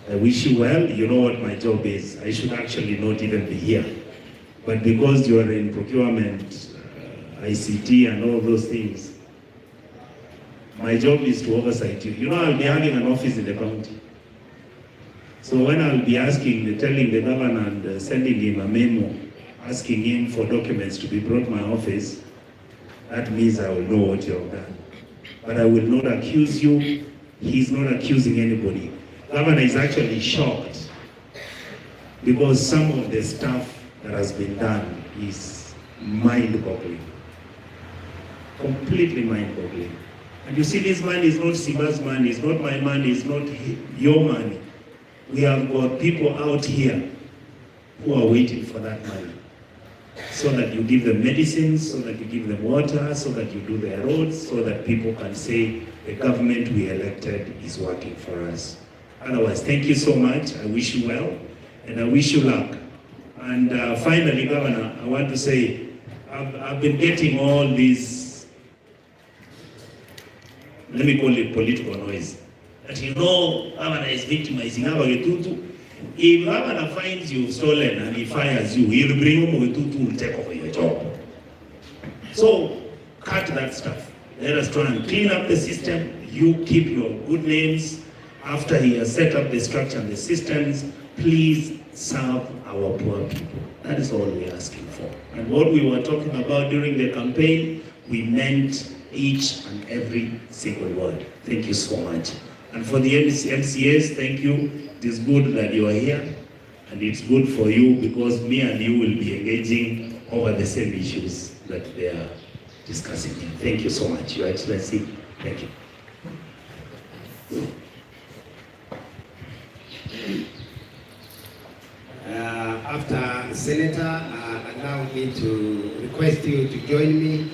I wish you well. You know what my job is. I should actually not even be here. But because you are in procurement, ICT and all those things, my job is to oversight you. You know, I'll be having an office in the county. So when I'll be telling the governor and sending him a memo, asking him for documents to be brought to my office, that means I will know what you have done. But I will not accuse you. He's not accusing anybody. Governor is actually shocked because some of the stuff that has been done is mind-boggling. Completely mind-boggling. And you see, this money is not Simba's money, it's not my money, it's not your money. We have got people out here who are waiting for that money. So that you give them medicines, so that you give them water, so that you do their roads, so that people can say the government we elected is working for us. Otherwise, thank you so much. I wish you well, and I wish you luck. And finally, Governor, I want to say, I've been getting all these, let me call it political noise. That you know, Governor is victimizing Abagetutu. If Governor finds you've stolen and he fires you, he'll bring Abagetutu to take over your job. So, cut that stuff. Let us try and clean up the system. You keep your good names. After he has set up the structure and the systems, please serve our poor people. That is all we're asking for. And what we were talking about during the campaign, we meant each and every single word. Thank you so much. And for the MCAs, thank you. It is good that you are here. And it's good for you because me and you will be engaging over the same issues that they are discussing here. Thank you so much, Your Excellency. Thank you. After Senator, allow me to request you to join me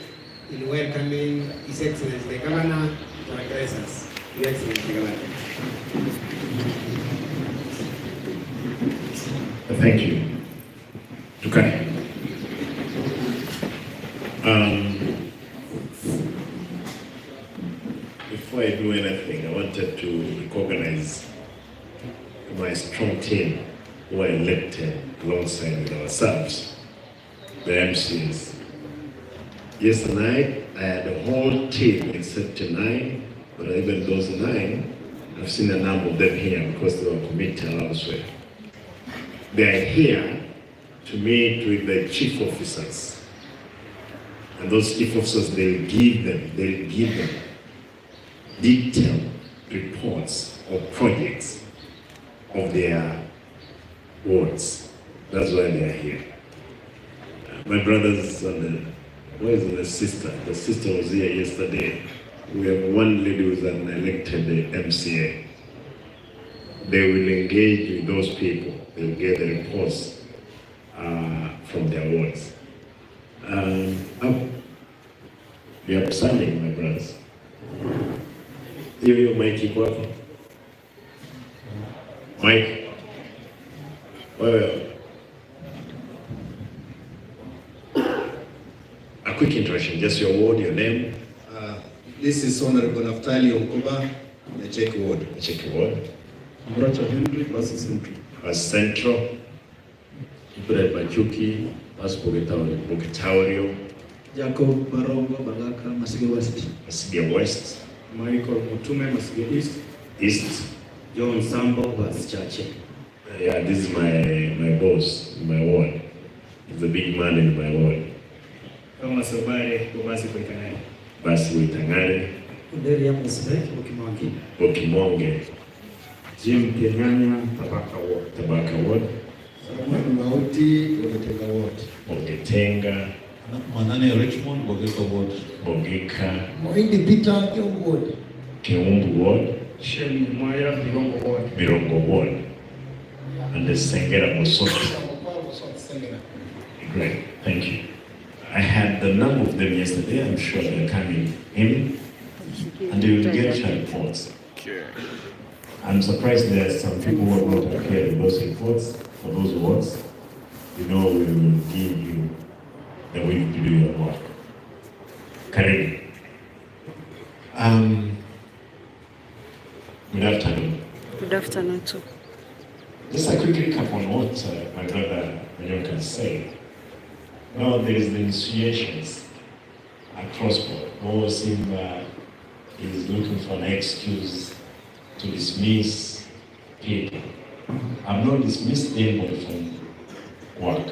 in welcoming His Excellency the Governor to address us. Your Excellency the Governor. Thank you. Okay. Before I do anything, I wanted to recognize my strong team who were elected alongside with ourselves, the MCs. Yesterday, I had a whole team except 9, but even those 9, I've seen a number of them here because they were committed elsewhere. They are here to meet with the chief officers. And those chief officers, they'll give them detailed reports of projects of their wards. That's why they are here. My brothers and where is the sister? The sister was here yesterday. We have one lady who is an elected MCA. They will engage with those people. They will get the reports from their wards. We are standing, my brothers. Hiyo Mike iko hapo. Mike. Wewe. A quick introduction, just your ward, your name. This is Honorable Naftali Onkoba, the Czech ward. The Czech ward. Muracha Henry, Basi Central. Basi Central. Ibrahim Machuki, Basi Bukitaurio. Jacob Barongo, Balaka, Masige West. Masige West. Michael Mutume, Masige East. East. John Sambo, Basi Chache. Yeah, this is my boss in my ward. He's the big man in my ward. Kama Sobare, Basi Koitangani. Basi Koitangani. Uderia Musbek, Okimonge. Okimonge. Jim Kenyanya, Tabaka Ward. Tabaka Ward. Samuel Mauti, Ogetenga Ward. Ogetenga. Manane Richmond, Bogeka Ward. Bogeka. Moindi Peter, Kiumbu Ward. Kiumbu Ward. Shemi Mwaya, Birongo Ward. Birongo Ward. And the Sengera Mosoki. Great, thank you. I had the number of them yesterday. I'm sure they're coming in, and they will get your reports. I'm surprised there are some people who are not appeared in those reports for those wards. You know, we will give you the week to do your work. Karibu. Good afternoon. Good afternoon too. Just a quick recap on what my brother Manyoka said. Now there is the insinuations across board. Oh, Simba is looking for an excuse to dismiss people. I've not dismissed anybody from work.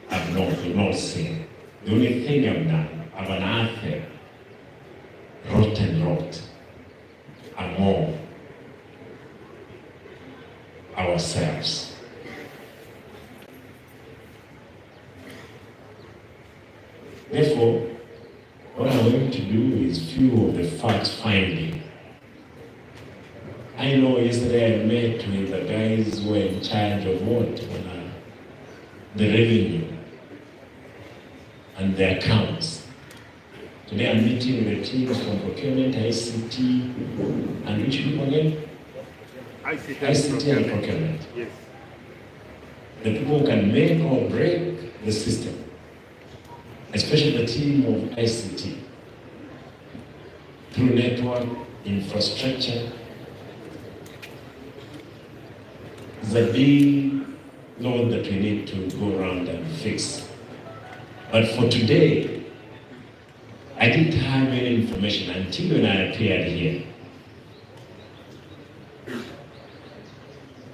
I've not seen. The only thing I've done, I've unearthed rotten rot among ourselves. Therefore, what I'm going to do is few of the facts finding. I know yesterday I met with the guys who were in charge of what? The revenue and the accounts. Today I'm meeting with the teams from procurement, ICT, and which people again? ICT and procurement. Yes. The people who can make or break the system, especially the team of ICT, through network, infrastructure. There's a big load that we need to go around and fix. But for today, I didn't have any information until when I appeared here.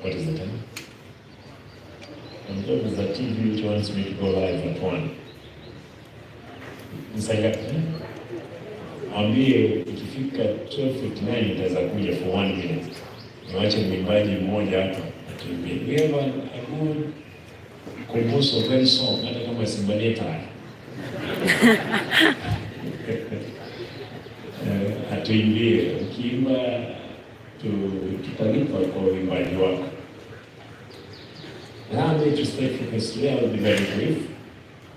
What is the time? I'm told there's a TV which wants me to go live at 1. Ambie ikifika 12:59 itaweza kuja for 1 minute. Niwache mwimbaji mmoja hapa atuimbie. We have a good composer of very song, hata kama Simba atuimbie, ukiimba tutalipa kwa uimbaji wako. Allow me to stay focused today. I will be very brief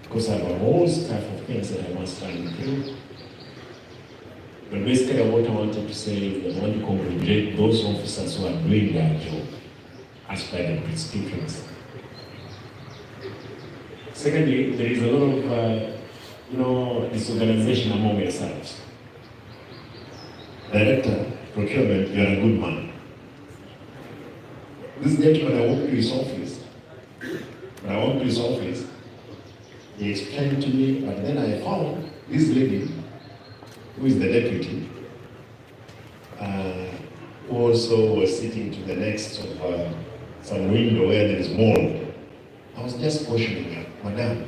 because I have a whole staff of things that I must run through. But basically what I wanted to say is that I want to congratulate those officers who are doing their job as per the prescriptions. Secondly, there is a lot of disorganization among yourselves. Director, procurement, you are a good man. This gentleman, I walked to his office. When I walked to his office, he explained to me, but then I found this lady, who is the deputy, who also was sitting to the next of some window where there is mold. I was just cautioning her, Madam,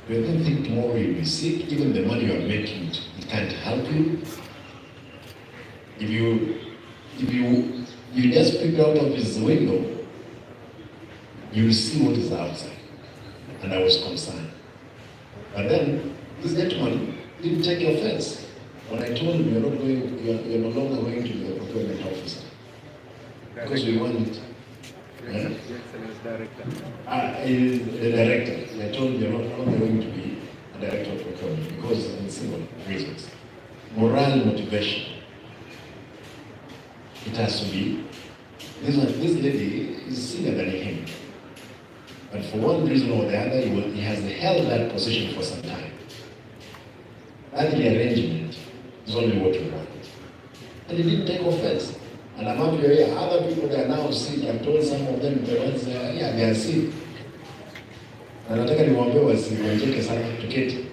you don't think tomorrow you'll be sick, even the money you are making, it can't help you. If you just peek out of his window, you will see what is outside. And I was concerned. But then, this gentleman didn't take offense. When I told him you're no longer going to be a procurement officer. Because we want it. Yeah? Director. The director. I told him you're no longer going to be a director of procurement because of simple reasons. Moral motivation. It has to be. This lady is senior than him. But for one reason or the other, he has held that position for some time. That rearrangement is only what we want. And he didn't take offense. And among you, other people that are now sick, I've told some of them, the ones they are sick. And nataka niwaambie wasigonjeke sana tuketi.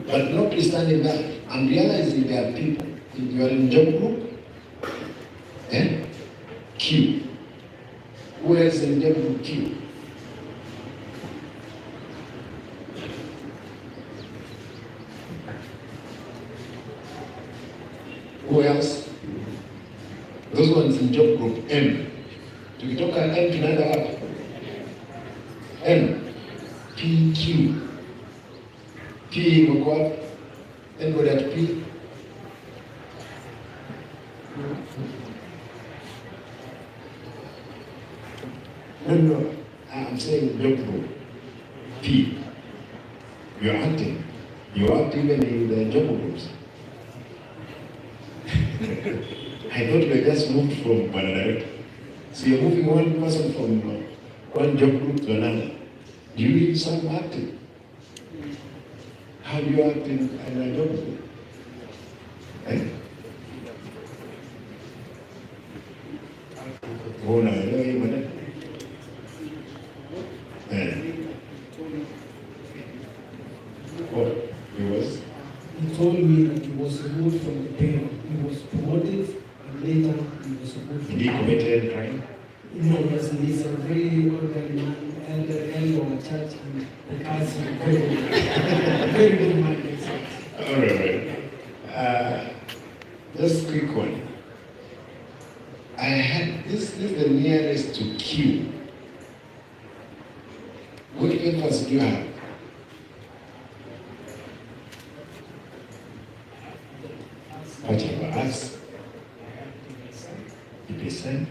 But notwithstanding that, I'm realizing there are people, if you are in job group, Q. Who else in job group Q? Who else? Those ones in job group M. Tukitoka M tunaenda wapi? M. P, Q. P imekuwa wapi? Anybody at P? No. I'm saying job group. P. You are acting. You act even in the job groups. I thought we just moved from one director. So you're moving one person from one job group to another. Do you need some acting? How do you act in a job group? Unaelewa hii maneno? committed crime? No, yes, he's a very orderly man, elder of a church, and the guy's a very good man. All right. Just quick one. I had this is the nearest to Q. What papers do you have? Whatever, ask. EPSN.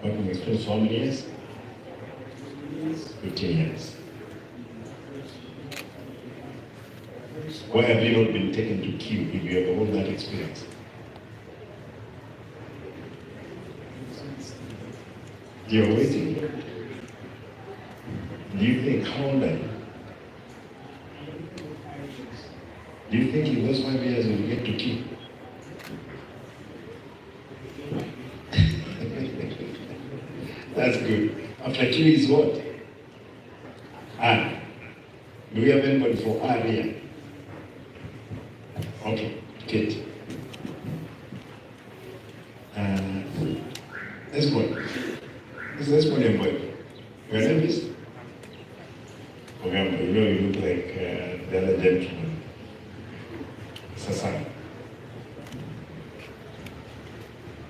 Working experience for how many years? 15 years. Why have you not been taken to Q if you have all that experience? You're waiting. Do you think, how old are you? Do you think in those 5 years you will get to Q? That's good. After Q is what? R. Do we have anybody for R here? Okay, good. This one. This one, your boy. Your name is? Remember, you know you look like the other gentleman. Sasa.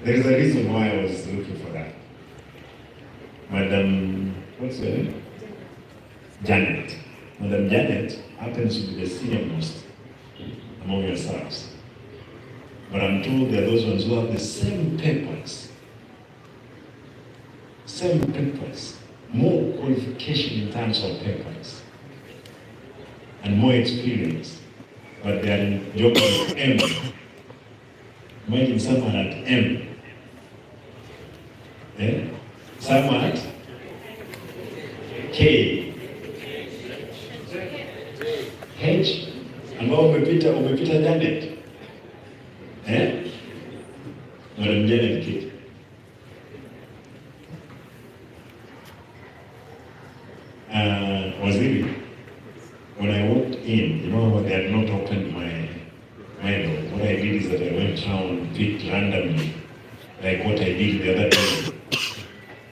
There is a reason why I was looking for that. Madam, what's her name? Janet. Madam Janet happens to be the senior most among yourselves. But I'm told there are those ones who have the same papers. Same papers. More qualification in terms of papers. And more experience. But they are in job at M. Imagine someone at M. Eh? Someone at K. H. Ambao umepita Janet. Eh? Madam Janet Kit. Waziri, when I walked in, you know, they had not opened my door. What I did is that I went around, picked randomly, like what I did the other day.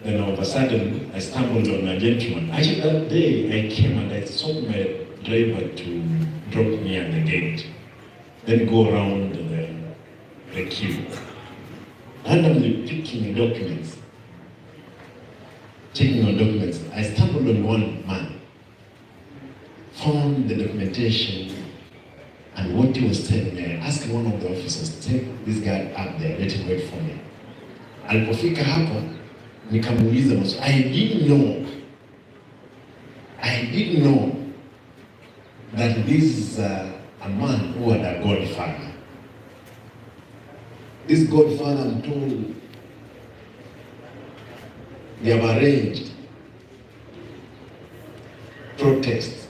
Then all of a sudden, I stumbled on a gentleman. Actually, that day I came and I saw my driver to drop me at the gate, then go around the queue, randomly picking documents, checking on documents. I stumbled on one man, found the documentation, and what he was telling me. I asked one of the officers, take this guy up there, let him wait for me. Alipofika hapo, nikamuuliza maswali. I didn't know that this is a man who had a godfather. This godfather, I'm told, they have arranged protests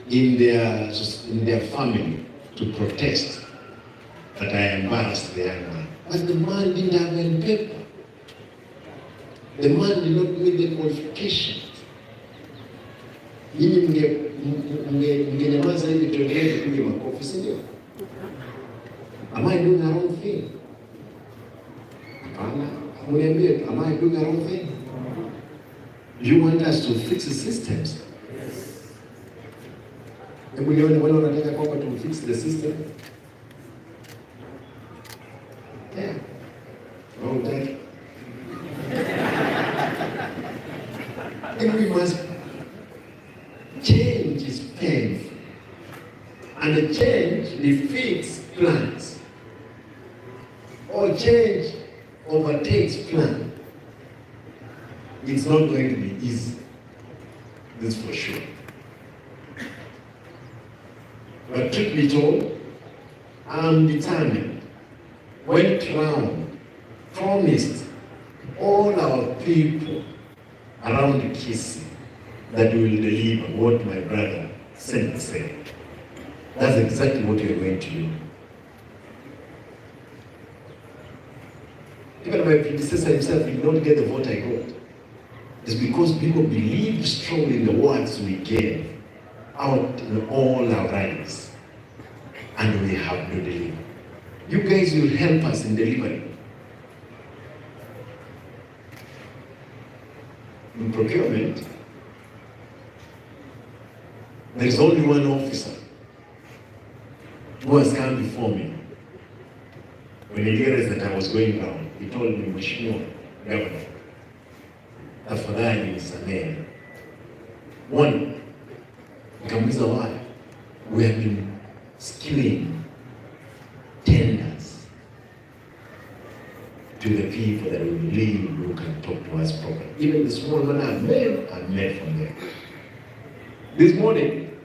in their family to protest that I embarrassed the young man. But the man didn't have any paper. The man did not meet the qualifications. Nyinyi mngenyamaza hivi tuendelee kupiga makofi, si ndio? Am I doing the wrong thing? Hapana. Mniambie, am I doing the wrong thing? You want us to fix the systems? Yes. Hebu nione wale wanataka kwamba to fix the system. Yeah. Wrong time. And we must change is painful. And the change defeats plans. Or change overtakes plan. It's not going to be easy. This for sure. But truth be told, I'm determined. Went round, promised all our people around Kisii that we will deliver what my brother Simba said. That's exactly what we are going to do. Even my predecessor himself did not get the vote I got. It's because people believe strongly in the words we gave out in all our rallies, and we have to deliver. You guys will help us in delivery. In procurement, there is only one officer who has come before me. When he realized that I was going down, he told me, Mheshimiwa Governor, tafadhali nisamehe. One, nikamuuliza why? We have been skewing tenders to the people that we believe who can talk to us properly. Even the small one I've made from there. This morning,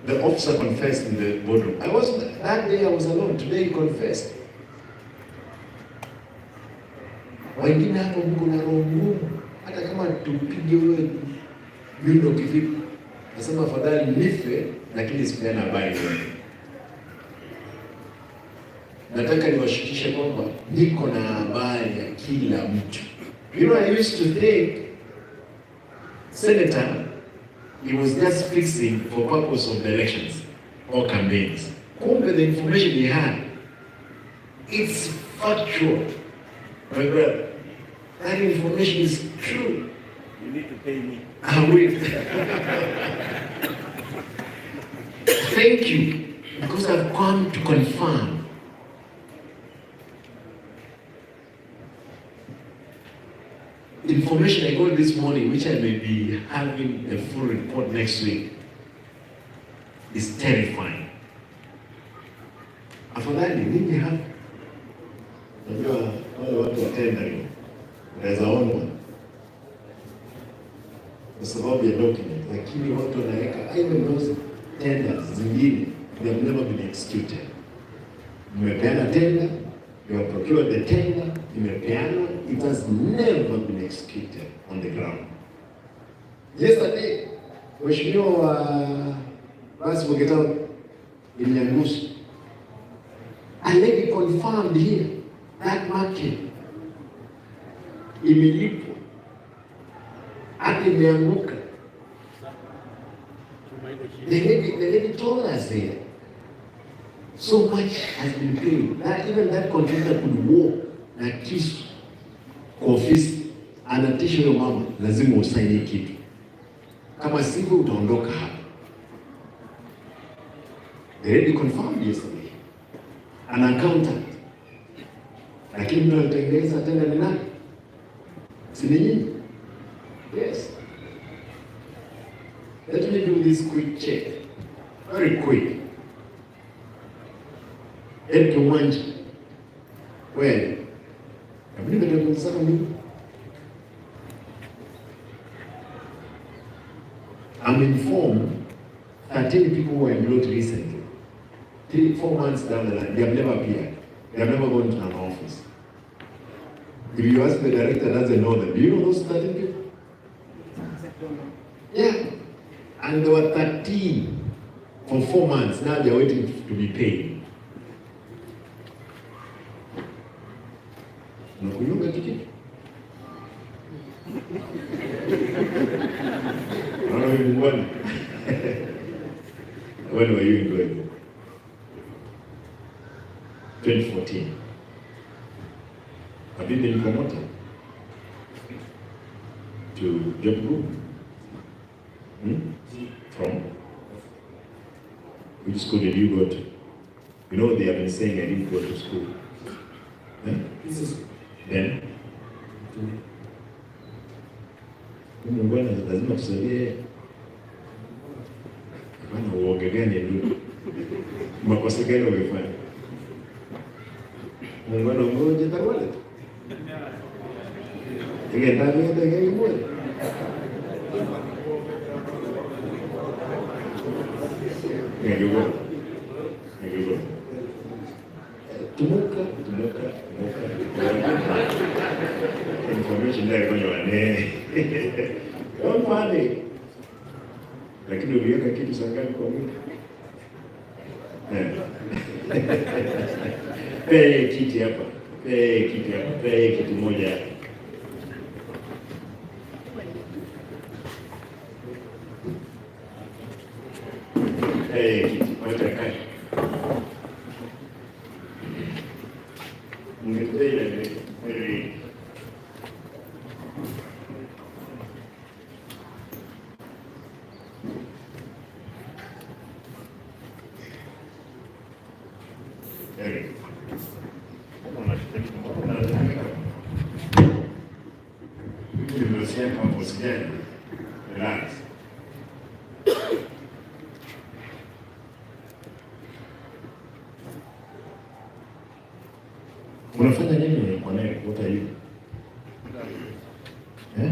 the officer confessed in the boardroom. That day I was alone. Today he confessed. Wengine hapo Mungu na roho ngumu, hata kama tupige wewe yundo kivipi, nasema afadhali nife lakini sipeana habari wewe. Nataka niwashikishe kwamba niko na habari ya kila mtu. You know, I used to think senator, he was just fixing for purpose of the elections or campaigns. Kumbe the information he had, it's factual. My brother, that information is true. You need to pay me. I will. Thank you, because I've come to confirm. Information I got this morning, which I may be having a full report next week, is terrifying. Afadhali nini hapa? Unajua wale watu wa tendering wanaweza onwa kwa sababu ya document, lakini watu wanaweka even those tenders zingine, they have never been executed. Mmepeana tender, you have procured the tender, imepeana, it has never been executed on the ground. Yesterday, Mheshimiwa wa Basi Bogetown in Nyangusu, a lady confirmed here that market imelipwa hata imeanguka. The lady told us there, so much has been paid that even that contractor could walk na kisu kwa ofisi, anatisha huyo mama, lazima usaini kitu, kama sivyo utaondoka hapa. The lady confirmed yesterday, an accountant. Lakini mtu anatengeneza tena ni nani? Si ni nyinyi? Yes. Let me do this quick check. Very quick. Edgar Mwanja. Where? I believe that I will say you. I'm informed 13 people were employed recently. 3-4 months down the line, they have never appeared. They have never gone to an office. If you ask the director, doesn't know them. Do you know those 13 people? Yeah. And there were 13 for 4 months. Now they are waiting to be paid. Unakunyonga tikiti? When were you employed? 2014. Have you been promoted to job group? From? Which school did you go to? You know they have been saying I didn't go to school. Then? Bwana lazima tusaidie. Bwana uoga gani ndio? Makosa gani umefanya? Bwana mmoja tawala. Ile ndani ya ndege moja. Ndio. Tumuka. Information ndio kwenye wane. Wale. Lakini uliweka kitu sangapi kwa mimi? Kiti hapa. Kiti hapa. Kiti moja hapa. Kiti. Wacha kae. Ungetudai ile very Eric. Nimesikia kama usijali. Relax. Unafanya nini kwa nini? What are you? Eh?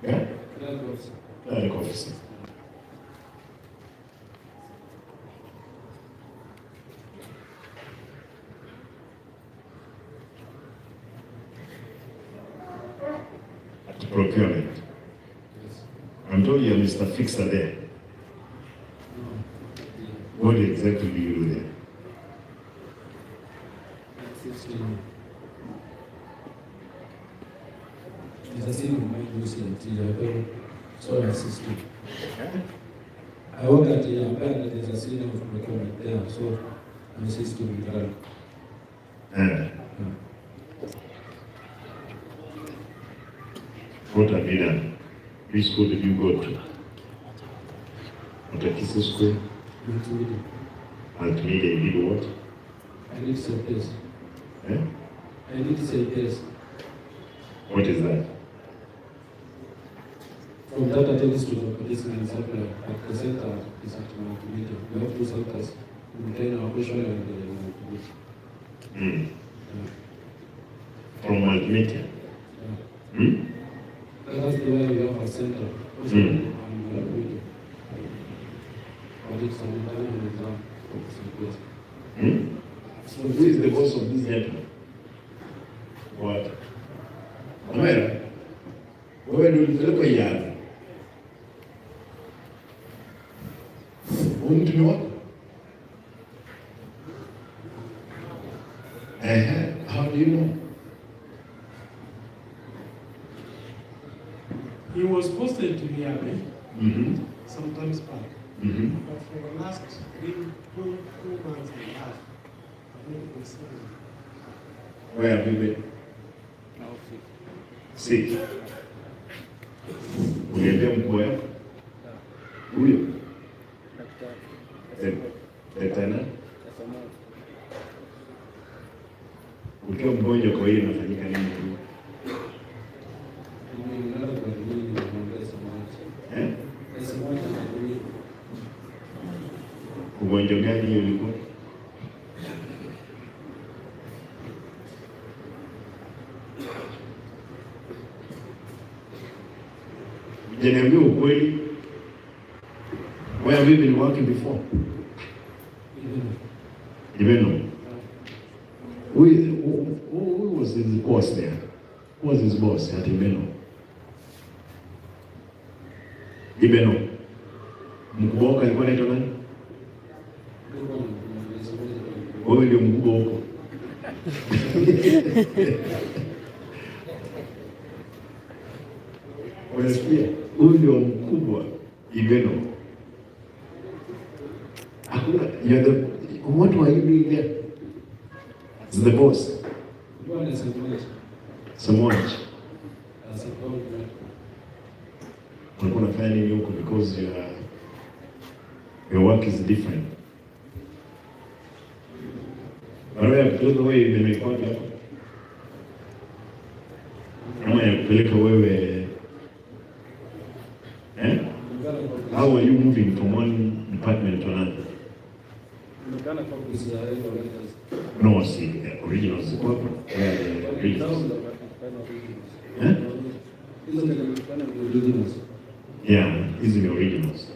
Yeah? Clerk officer. At procurement. I'm told you're Mr. Fixer there. What exactly do you do there? There's a scene in my Gusii and so I assist you. I work at the Empire, there's a scene of procurement there, so I assist you with that. What have you done? Which school did you go to? What a Kisii school? Multimedia. Multimedia, you did what? I need to say yes. Eh? I need to say yes. What is that? From that attendance to the policeman supply at the center is at Multimedia. We have two centers. We maintain our operation and the Mm. From Multimedia? yeah. Hmm? That's the way we have a center. Also, Mm. and we are going to audit some internal exam for the CPS. Hmm? So who is the boss of this gentleman? What? Amera? Wewe ndio ulipelekwa Yanga. Huyu mtu ni wako? How do you know? He was posted to the army Mm-hmm. sometimes back, Mm-hmm. but for the last two months and a half, I've not been seeing him. Where have you been? Sick. Uliambia mkuu wako? Huyo? Daktari nani? Ukiwa mgonjwa kwa hiyo inafanyika nini tu? Eh? Ugonjwa gani hiyo ulikuwa? Janiambia ukweli. Where have you been working before? Ibeno. Who was his boss there? Who was his boss at Ibeno? Ibeno. Mkubwa wako alikuwa anaitwa nani? Wewe ndio mkubwa huko. Unasikia? Huyu ndio mkubwa Ibeno. Hakuna, you're the, what were you doing there? It's the boss. So much. Ulikuwa unafanya nini huko because your work is different. Barua ya kupeleka wewe imekuwa hapo. Ama ya kupeleka wewe how are you moving from one department to another? No, see, originals. Originals. Yeah, these are the originals.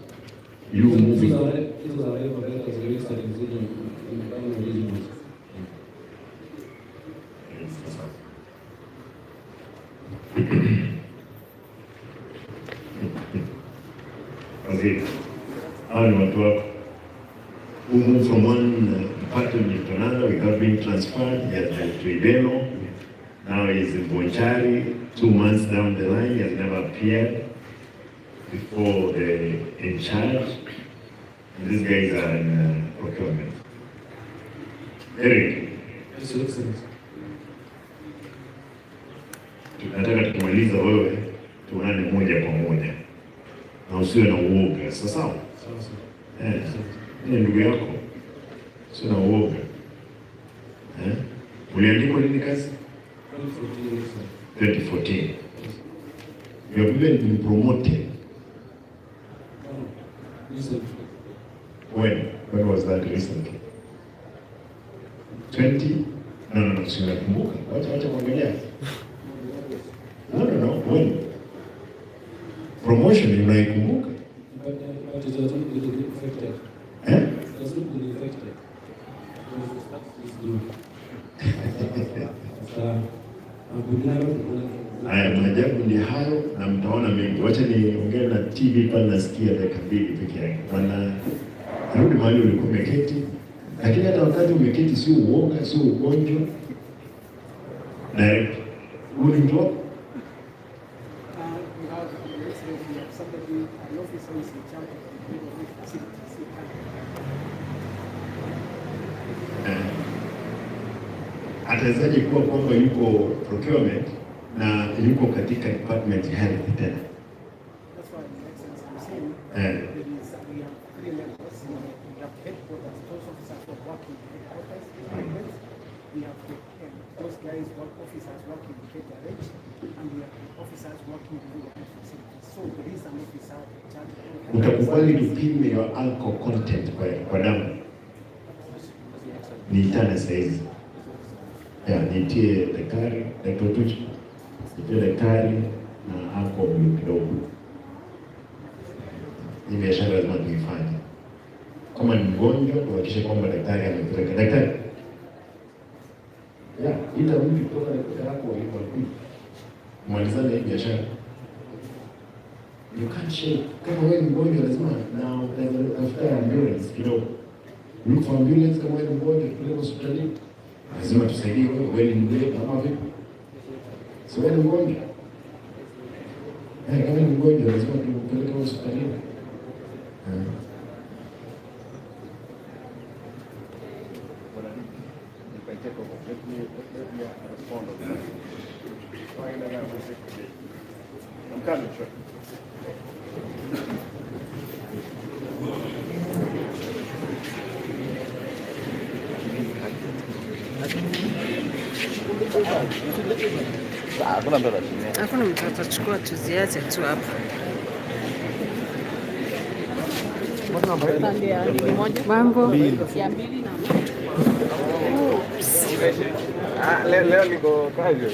You moving. Okay. How do you work? Who move from one department to another without being transferred? Yes, to Ibeno. Now he's in Bonchari. 2 months down the line, he has never appeared before the in charge. And these guys are in procurement. Eric, Yes, Excellency. Tunataka tukimaliza wewe tuonane moja kwa moja. Na usiwe na uoga. Sawa sawa? Ni ndugu yako. Usiwe na uoga. Uliandikwa lini kazi? 2014. You have even been promoted. When was that recently? 20? No, sinakumbuka. Wacha kuangalia. No. When? Promotion unaikumbuka? But it has not been affected. Eh? It has not been affected. Haya, maajabu ni hayo na mtaona mengi. Wacha niongee na TV pale, nasikia dakika 2 peke yake. Rudi mahali ulikuwa umeketi, lakini hata wakati umeketi sio uoga, sio ugonjwa. Direct. Huyu ni mtu atawezaje kuwa kwamba yuko procurement na yuko katika department health tena? That's why in essence I'm saying we have 3 levels. We have headquarters, those officers who are working in headquarters, we have those guys, officers working in KTRH, and we have officers working in the health facilities. So there is an officer in charge. Utakubali nipime your alcohol content kwa damu? Niitane saizi. Nitie daktari, nitie daktari na alcohol kidogo. Hii biashara lazima tuifanye. Kama ni mgonjwa, tuhakikishe kwamba daktari amepeleka. Daktari, ila mtu kutoka daktari yako walikuwa malizane hii biashara. You can't shake. Kama wewe ni mgonjwa lazima na utafuta ambulance kidogo. Look for ambulance kama wewe ni mgonjwa, tupeleke hospitalini. Lazima tusaidie wewe ni mgonjwa kama vipi? Sio wewe ni mgonjwa. Kama ni mgonjwa lazima tupeleke hospitalini. Hakuna mtu atachukua, tuziache tu hapo. Mambo ya mbili na leo niko kazi.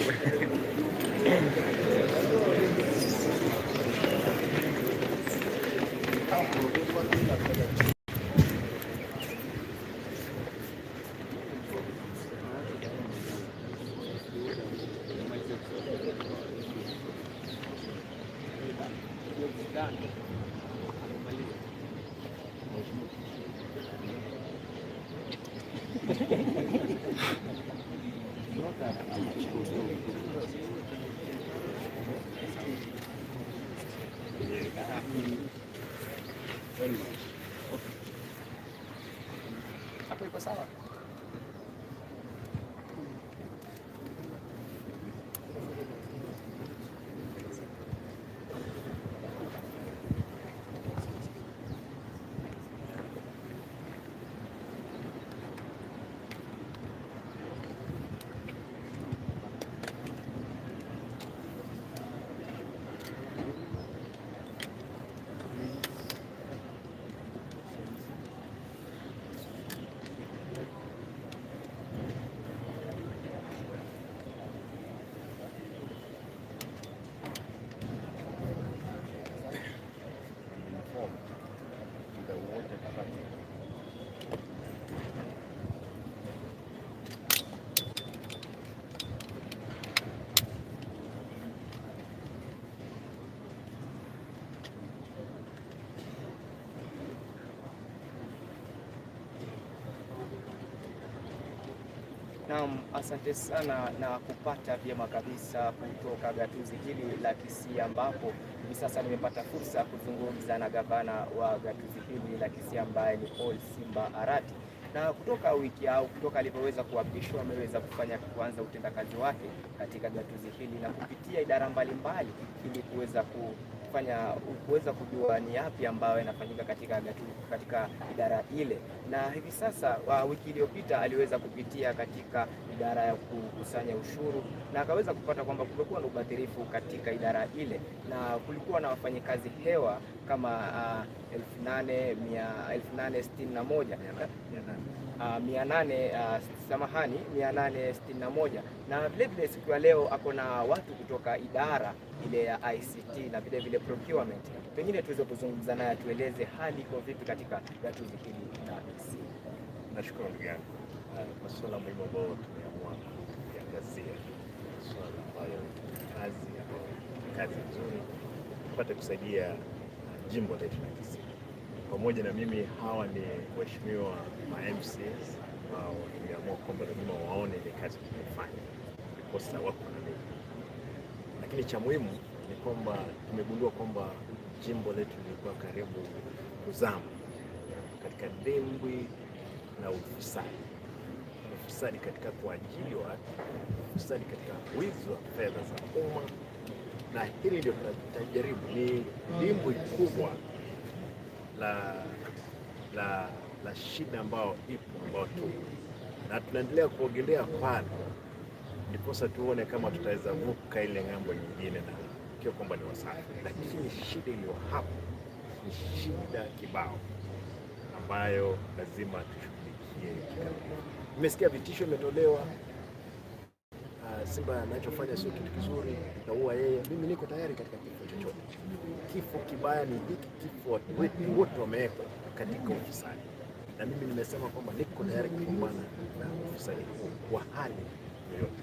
Hapo iko sawa. Naam, asante sana na kupata vyema kabisa kutoka gatuzi hili la Kisii, ambapo hivi sasa nimepata fursa kuzungumza na gavana wa gatuzi hili la Kisii ambaye ni Simba Arati, na kutoka wiki au kutoka alipoweza kuapishwa ameweza kuanza utendakazi wake katika gatuzi hili na kupitia idara mbalimbali ili kuweza kujua ni yapi ambayo yanafanyika katika idara ile. Na hivi sasa wiki iliyopita aliweza kupitia katika idara ya kukusanya ushuru na akaweza kupata kwamba kumekuwa na ubadhirifu katika idara ile, na kulikuwa na wafanyikazi hewa kama 861 na vile siku ya leo ako na watu kutoka idara ile ya ICT na vile procurement. Pengine tuweze kuzungumza naye tueleze hali iko vipi katika gatuzi hili la Kisii. Nashukuru ndugu yangu. Masuala muhimu ambayo tumeamua kuangazia, masuala ambayo kazi nzuri tupate kusaidia jimbo letu la Kisii. Pamoja na mimi, hawa ni waheshimiwa MCs ambao tumeamua kwamba lazima waone ile kazi tunayofanya, ndiposa wako na mimi. Lakini cha muhimu ni kwamba tumegundua kwamba jimbo letu lilikuwa karibu kuzama katika dimbwi na ufisadi katika kuajiri watu, ufisadi katika wizi wa fedha za umma, na hili ndio tutajaribu. Ni dimbwi kubwa la shida ambao tu, na tunaendelea kuogelea pale, ndiposa tuone kama tutaweza vuka ile ng'ambo nyingine, na kio kwamba ni wasafi. Lakini shida iliyo hapa ni shida kibao ambayo lazima tushughulikie kikamilifu. Nimesikia vitisho imetolewa, Simba anachofanya sio kitu kizuri, naua yeye. Mimi niko tayari katika kifo chochote. Kifo kibaya ni hiki kifo wetu wote wamewekwa katika ufisadi, na mimi nimesema kwamba niko tayari kupambana na ufisadi kwa hali yoyote.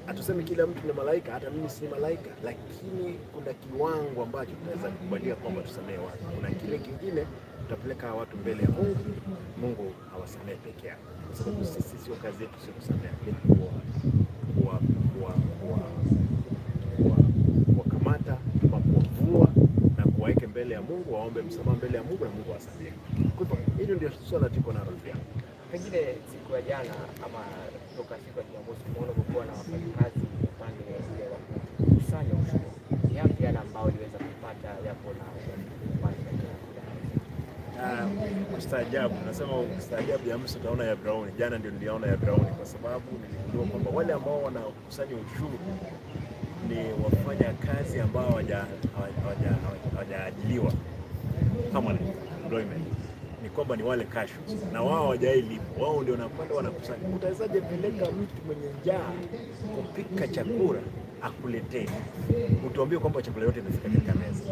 Hatusemi kila mtu ni malaika, hata mimi si malaika, lakini kuna kiwango ambacho tunaweza kukubalia kwamba tusamehe watu. Kuna kile kingine tutapeleka watu mbele ya Mungu, Mungu awasamehe peke yake, kwa sababu sisi sio kazi yetu sio kusamehe, ni kuwakamata ama kuwavua na kuwaeke mbele ya Mungu, waombe msamaha mbele ya Mungu na Mungu awasamehe. Kwa hivyo hilo ndio swala tuko nalo pia. Pengine siku ya jana ama kutoka siku ya Jumamosi tumeona kulikuwa na wafanyakazi upande wa kukusanya ushuru. Yapi yale ambao waliweza kupata yapo na kustaajabu? Nasema kustaajabu ya msu utaona ya brown. Jana ndio niliona ya brown, kwa sababu niligundua kwamba wale ambao wanakusanya ushuru ni wafanya kazi ambao hawajaajiliwa kama employment, ni kwamba ni wale kasho na wao hawajailipo, wao ndio wanakusanya. Utawezaje peleka mtu mwenye njaa kupika chakula akuletee, utuambie kwamba chakula yote inafika katika meza?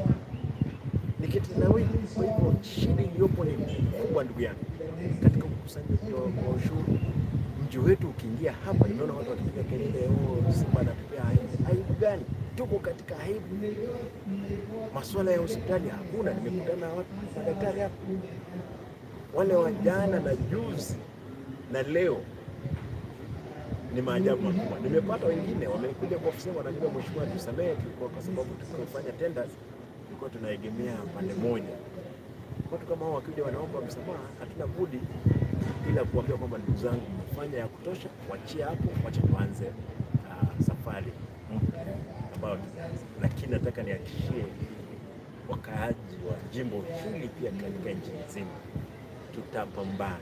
Ni kitu na wewe. Kwa hivyo shida iliyopo ni kubwa ndugu yangu katika ukusanyaji wa ushuru. Mji wetu ukiingia hapa, nimeona watu wakipiga kelele, Simba anatupea aibu gani? Tuko katika aibu. Masuala ya hospitali hakuna. Nimekutana na watu madaktari hapa, wale wa jana na juzi na leo, ni maajabu makubwa. Nimepata wengine wamekuja kwa ofisi, wanajua mheshimiwa, tusamehe, tulikuwa kwa sababu tukifanya tenders tulikuwa tunaegemea pande moja. Watu kama hao wakija wanaomba msamaha, hatuna budi ila kuambia kwamba ndugu zangu, mfanya ya kutosha, wachia hapo, wacha tuanze safari ambayo tunaanza. Lakini nataka nihakikishie wakaaji wa jimbo hili pia katika nchi nzima, tutapambana,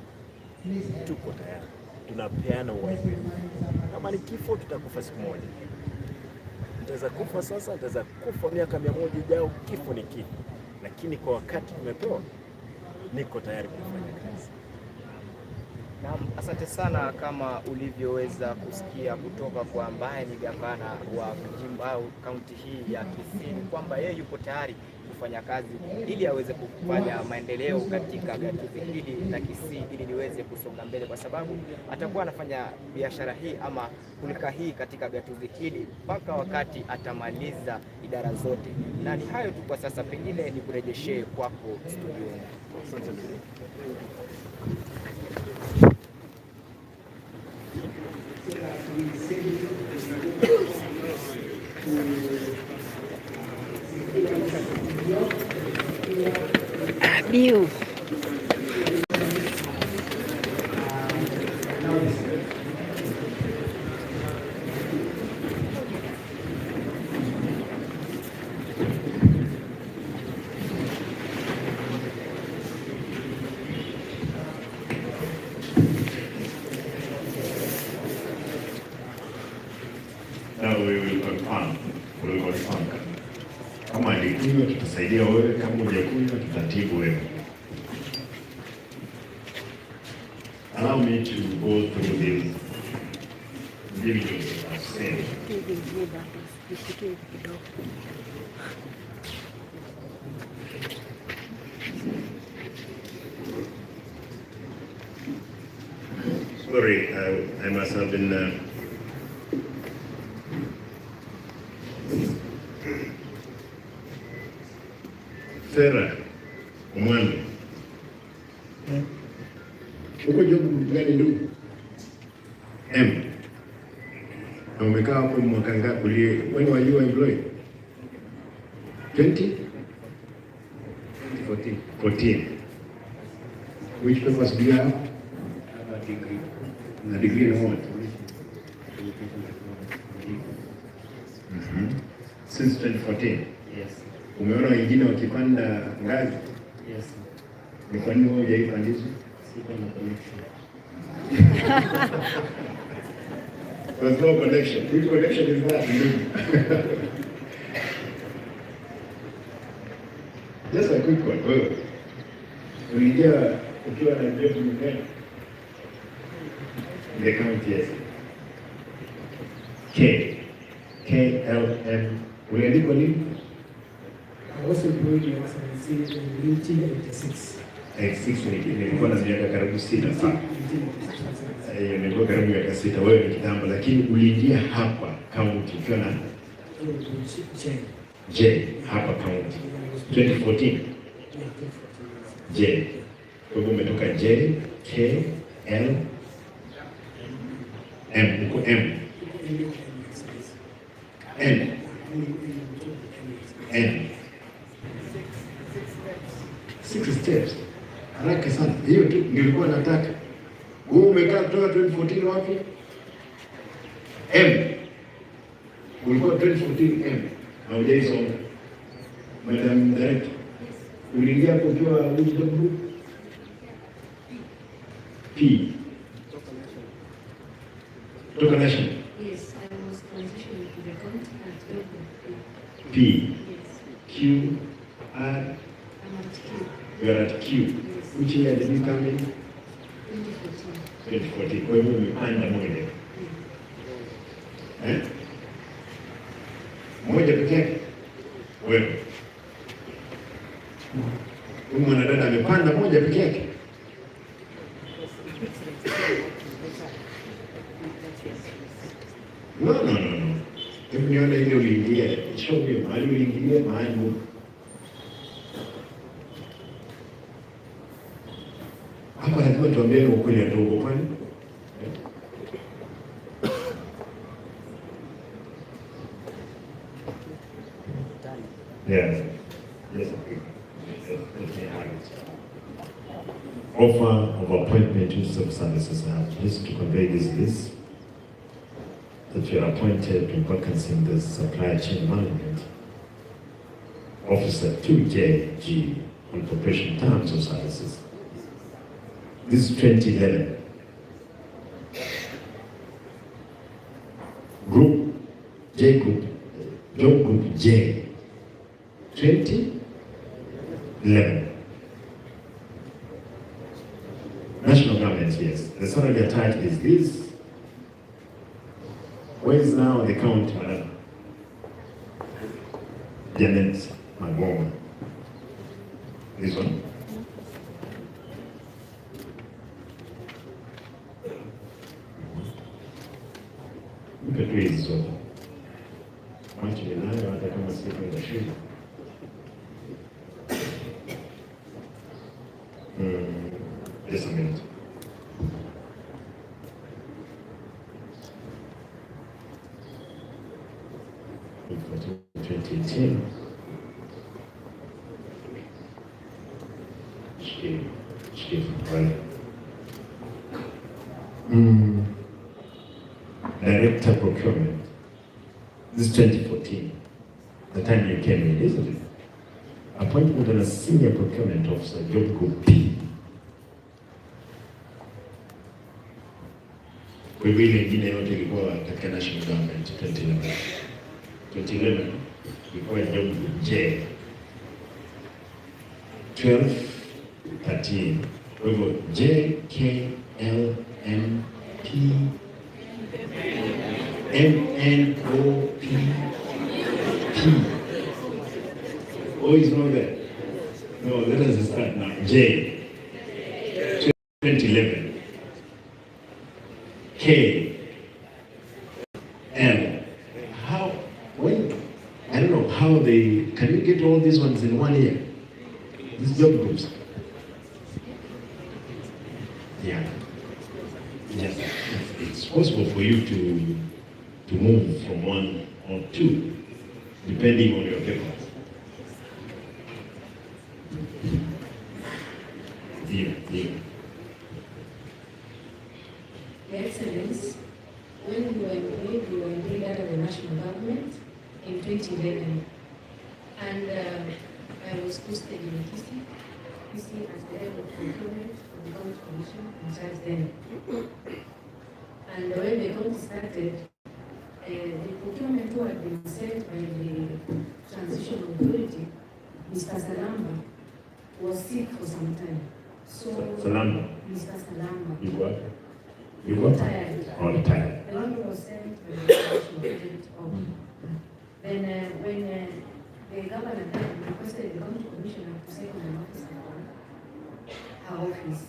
tuko tayari, tunapeana uhai wetu. Kama ni kifo, tutakufa siku moja. Nitaweza kufa sasa, nitaweza kufa miaka 100 ijayo, kifo ni kifo. Lakini kwa wakati tumepewa, niko tayari kufanya kazi. Naam, asante sana. Kama ulivyoweza kusikia kutoka kwa ambaye ni gavana wa jimbo au kaunti hii ya Kisii, kwamba yeye yupo tayari kufanya kazi ili aweze kufanya maendeleo katika gatuzi hili la Kisii ili liweze kusonga mbele, kwa sababu atakuwa anafanya biashara hii ama hulika hii katika gatuzi hili mpaka wakati atamaliza idara zote. Na ni hayo tu kwa sasa, pengine ni kurejeshee kwako studio. Biu. Now we will confirm. We will confirm. Kama alikunywa tutasaidia wewe, kama hujakunywa tutatibu wewe. Allow me to go through this individuals that I've said. Sorry, I must have been Sarah Omwani. Uko job gani ndugu? Na umekaa hapo mwaka ngapi? When were you employed? 2014. Which papers do you have? A degree. A degree in what? Since 2014? Yes. Umeona wengine wakipanda ngazi? Yes. Ni kwa nini wewe hujaipandisha? Siko na connection. There's no connection. Which connection is that? Just a quick one. Wewe uliingia ukiwa na job nyingine? In the county, yes. KLM. Uliandikwa nini? I was employed in Excellency in 1986. 86 nilikuwa na miaka karibu 6 sana. Nilikuwa karibu miaka 6, wewe ni kitambo, lakini uliingia hapa county ukiwa na J hapa county 2014. J. Kwa hivyo umetoka J, K, L, M. Uko M. N. N. 6 steps. Haraka sana. Hiyo tu nilikuwa nataka. Wewe umekaa kutoka 2014 wapi? M. Ulikuwa 2014 M. Na hujaisoma. Madam Director. Uliingia hapo ukiwa wisdom group? P. Toka national. Yes, I was transitioning to the county at P. Yes. Q. R. I'm at Q. You are at Q. Yes. Which year did you come in? 2014. 2014. Kwa hivyo umepanda moja. Moja pekee yake? Wewe. Huyu mwanadada amepanda moja pekee yake? No. Hebu nione ile uliingia. Show me mahali uliingia, mahali huko. Hapa lazima tuambie ukweli ndogo kwani? Yes. Yes. Offer of appointment use of services. I have pleased to convey this that you are appointed to vacancy in the supply chain management officer 2JG on corporation terms of services. This is 2011. Group J group, job group J, 2011. National government, yes. The salary attached is this. Where is now the count, Madam? Janet Magoma. This one. Look at where is so. Macho ninayo hata kama sikwenda shule. Just a minute. For 2010. She right. Director procurement. This is 2014. The time you came in, isn't it? Appointment as a senior procurement officer, job group P. Kwa hivyo ile ingine yote ilikuwa katika national government 2011. 2011 ilikuwa job J 12 13. Kwa hivyo J K L M P M N O P P. Oh, is not there. No, let us start now. J 2011. K L. How? When? I don't know how they can you get all these ones in 1 year? These job groups. Yeah. Yes. It's possible for you to move from one or two, depending on your papers. Yeah. Your Excellency, when we were employed under the national government in 2011, and I was posted in Kisii as the head of procurement for the county commission in charge then. And when the county started, the procurement who had been sent by the transition authority, Mr. Salamba, was sick for some time. So Salamba. Mr. Salamba. You what? You what? Retired. Oh, retired. The one who was sent by the transition authority. Then when the governor then requested the county commissioner to second an officer for her office,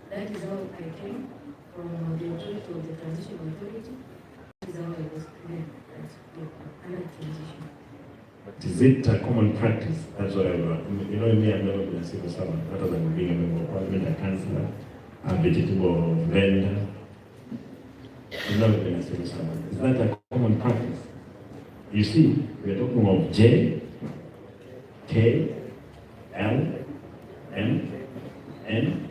that is how I came from the authority of the transition authority. That is how I was cleared under transition. But is it a common practice? That's what I've you know me, I've never been a civil servant, other than being a member of parliament, a councillor, a vegetable vendor. I've never been a civil servant. Is that a common practice? You see, we are talking of J, K, L, M, N,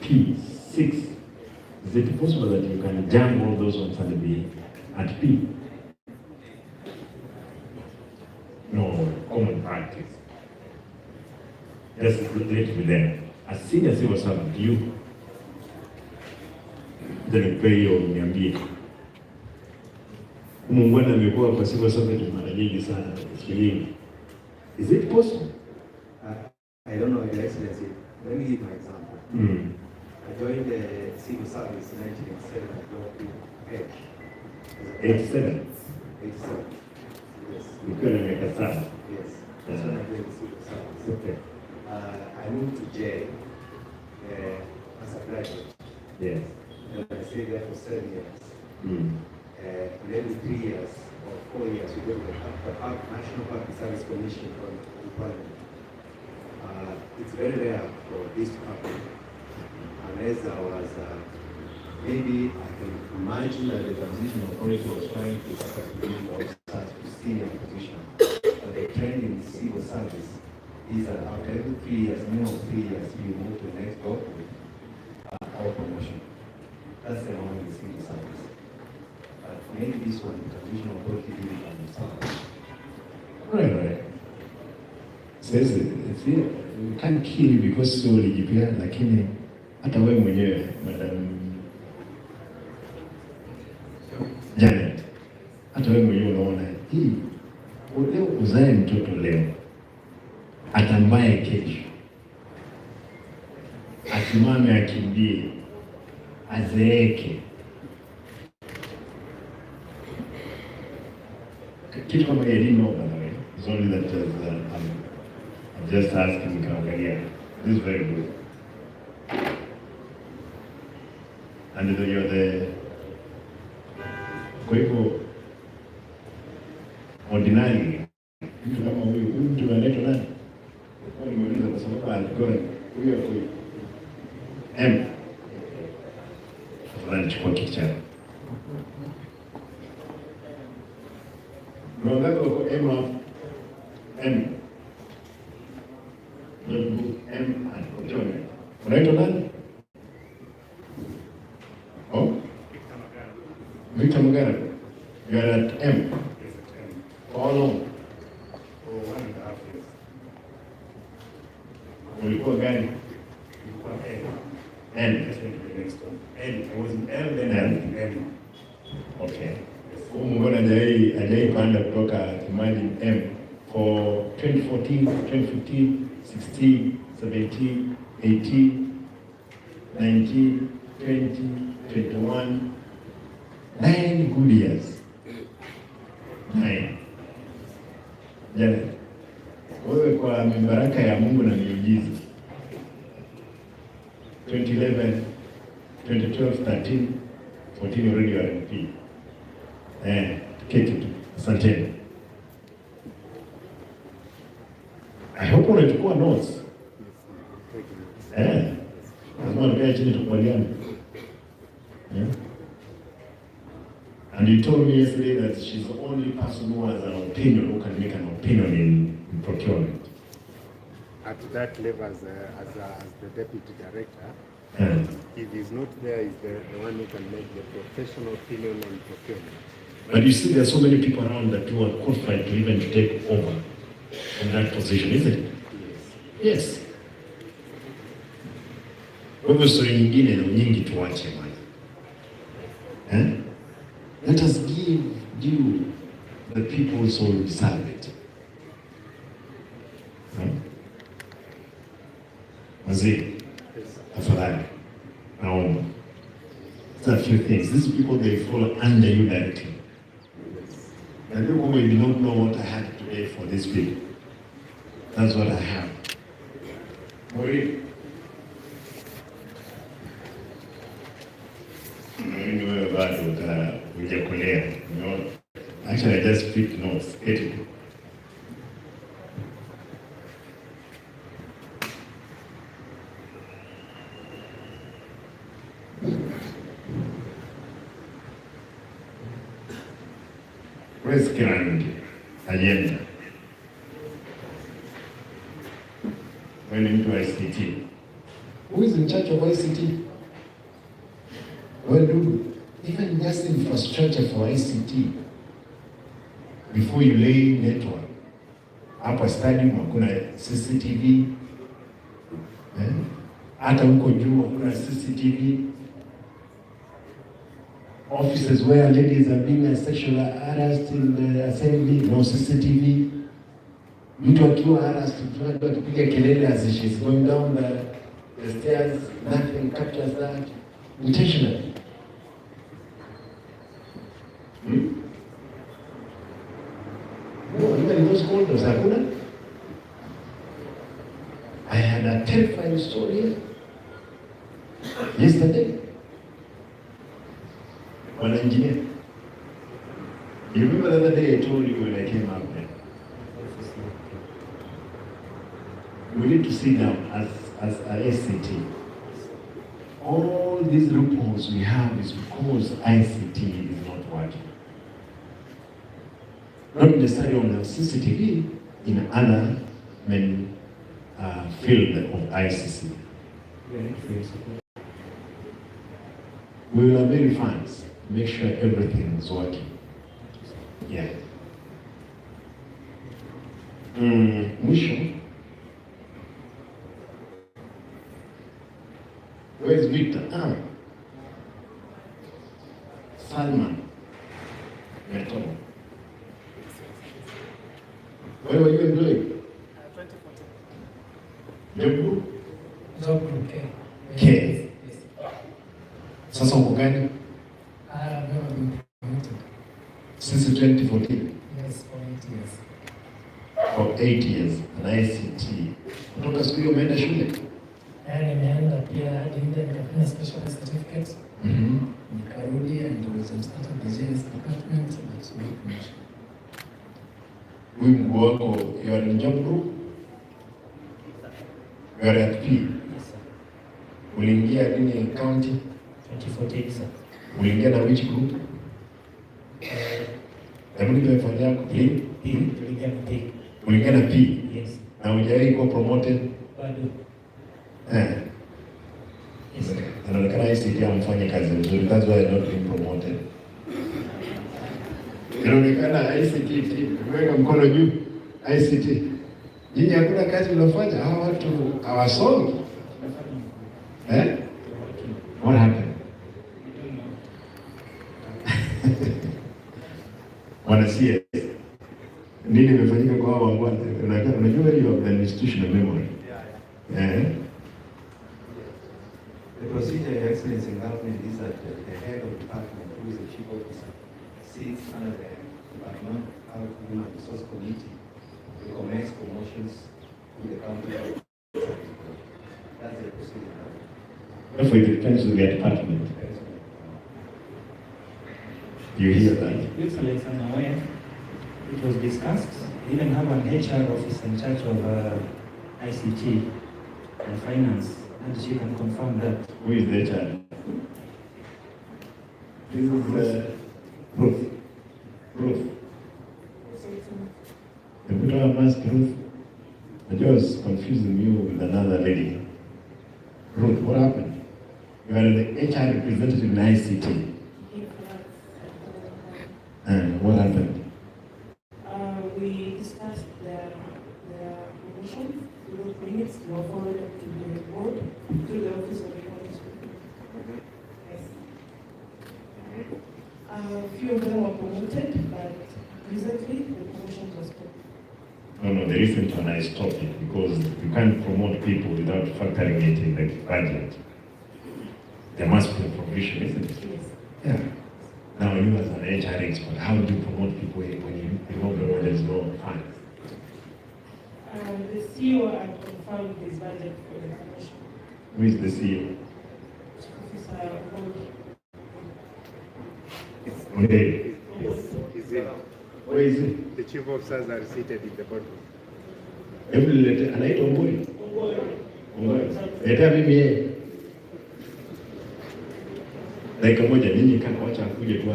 P, 6. Is it possible that you can jam all those ones and be at P? No, common practice. Just let it be there. As senior civil servant, you then pay your niambie. Muungwana amekuwa kwa civil servant mara nyingi sana, shilingi. Is it possible? I don't know, Your Excellency. Let me give my example. I joined the civil service in 1987 at Gusii. 87? 87. Yes. Ukiwa na miaka 7? Yes. That's when I joined the civil service. Okay. I moved to J as a graduate. Yes. And I stayed there for 7 years. And every 3 years or 4 years, we go to the National Public Service Commission from the Parliament. It's very rare for this to happen. Unless I was, maybe I can imagine that the transition authority was trying to bring officers to senior position. But the trend in civil service is that after every 3 years, minimum 3 years, you move to the next job or promotion. That's the norm in the civil service. But maybe this one, the transition authority didn't understand. Right. Says it's here. We can't kill you because so ulijipea, lakini hata wewe mwenyewe Madam Janet, hata wewe mwenyewe unaona hii leo uzae mtoto leo atambaye kesho, asimame akimbie, azeeke. Kitu kama elimu by the way, it's only that I'm just asking Kaangalia. This is very good. And you're the kwa hivyo ordinary mtu kama huyu mtu anaitwa nani? Kwa nimeuliza kwa sababu alikuwa huyo M. Fulani chukua kichana. Mwangaza uko M hapo. M. M anaitwa unaitwa nani? Oh? Victor Magara. You are at M. For how long? For 1.5 years. Ulikuwa gani? Ulikuwa N. N. That's going to be the next one. I was in L, then M. Okay. Mbona ajai panda kutoka Kimani M for 2014, 2015, 16, 17, 18, 19, 20, 21, 9 good years. 9. Jana, wewe kwa mibaraka ya Mungu na miujiza 2011, 2012, 13, 14 already you are MP. Keti tu. Asanteni. I hope unachukua notes. Lazima nikae chini tukubaliane. And you told me yesterday that she's the only person who has an opinion, who can make an opinion in procurement. At that level, as the deputy director, if he's not there, he's the one who can make the professional opinion on procurement. But you see, there are so many people around that who are qualified to even take over in that position, isn't it? Yes. Kwa hivyo story nyingine na nyingi tuache bwana. Let us give due the people so deserve it. Wazee, afadhali, naomba. There's a few things. These people, they fall under you directly. I did not know what I had today for these people. That's what I have. Maureen. Wewe bado hujakolea. Actually, I just picked notes. Where's Kirangi? Agenda. When into ICT. Who is in charge of ICT? Well, do even just infrastructure for ICT. Before you lay network. Hapa stadium hakuna CCTV. Hata huko juu hakuna CCTV. Offices where ladies are being sexually harassed in the assembly, no CCTV. Mtu akiwa harassed, mtu akipiga kelele as she's going down the stairs, nothing captures that. Intentionally. No, even in those corridors, hakuna. I had a terrifying story yesterday. One engineer. You remember the other day I told you when I came up there? We need to sit down as a SCT. All these loopholes we have is because ICT is not working. Not necessarily on the CCTV, in other main field of ICC. We will avail funds. Make sure everything is working. Yeah. Mwisho. Where is Victor? Salman. Meto. Where were you employed? 2014. Job group K. K. Sasa uko gani? I have never been promoted. Since 2014? Yes, for 8 years. For 8 years, an ICT. Kutoka siku hiyo umeenda shule? Nimeenda pia hadi nje nikafanya special certificate. Nikarudi and there was a start of business department but so much. Huyu mkuu wako, you are in job group? You are at P? Yes, sir. Uliingia nini county? 2014, sir. Uliingia na which group? Hebu nipe fanya yako. P? Tuliingia na P. Uliingia na P? Yes. Na hujawahi kuwa promoted? Bado. Yes. Anaonekana ICT amfanye kazi nzuri. That's why I'm not being promoted. Inaonekana ICT, weka mkono juu. ICT. Nyinyi hakuna kazi mnafanya, hawa watu hawasomi. What happened? Wanasiasa. Nini imefanyika kwa hao wangwana? Unajua hiyo the institutional memory. The procedure, Your Excellency, in government is that the head of department, who is the chief officer, sits under the department human resource committee, recommends promotions to the county. That's the procedure. Therefore, it depends on their department. You hear that? Excellence, I'm aware. It was discussed. We even have an HR officer in charge of ICT and finance, and she can confirm that. Who is the HR? This is Ruth. Ruth. The put on mask, Ruth. I was confusing you with another lady. Ruth, what happened? You are the HR representative in ICT. What happened? We discussed the promotion. We wrote minutes to forward to the board, to the office of the county. Yes. A few of them were promoted, but recently the promotions were stopped. No, the recent one I stopped it because you can't promote people without factoring it in the budget. There must be a provision, isn't it? Yes. Yeah. Now you as an HR expert, how do you promote people when you know there is no fund? The CEO had confirmed his budget for the promotion. Who is the CEO? Officer Okay. Where is it? The chief officers are seated in the bottom. Every letter, anaitwa Ongoi. Leta mimi yeye. Dakika moja ninyi kama wacha akuje tu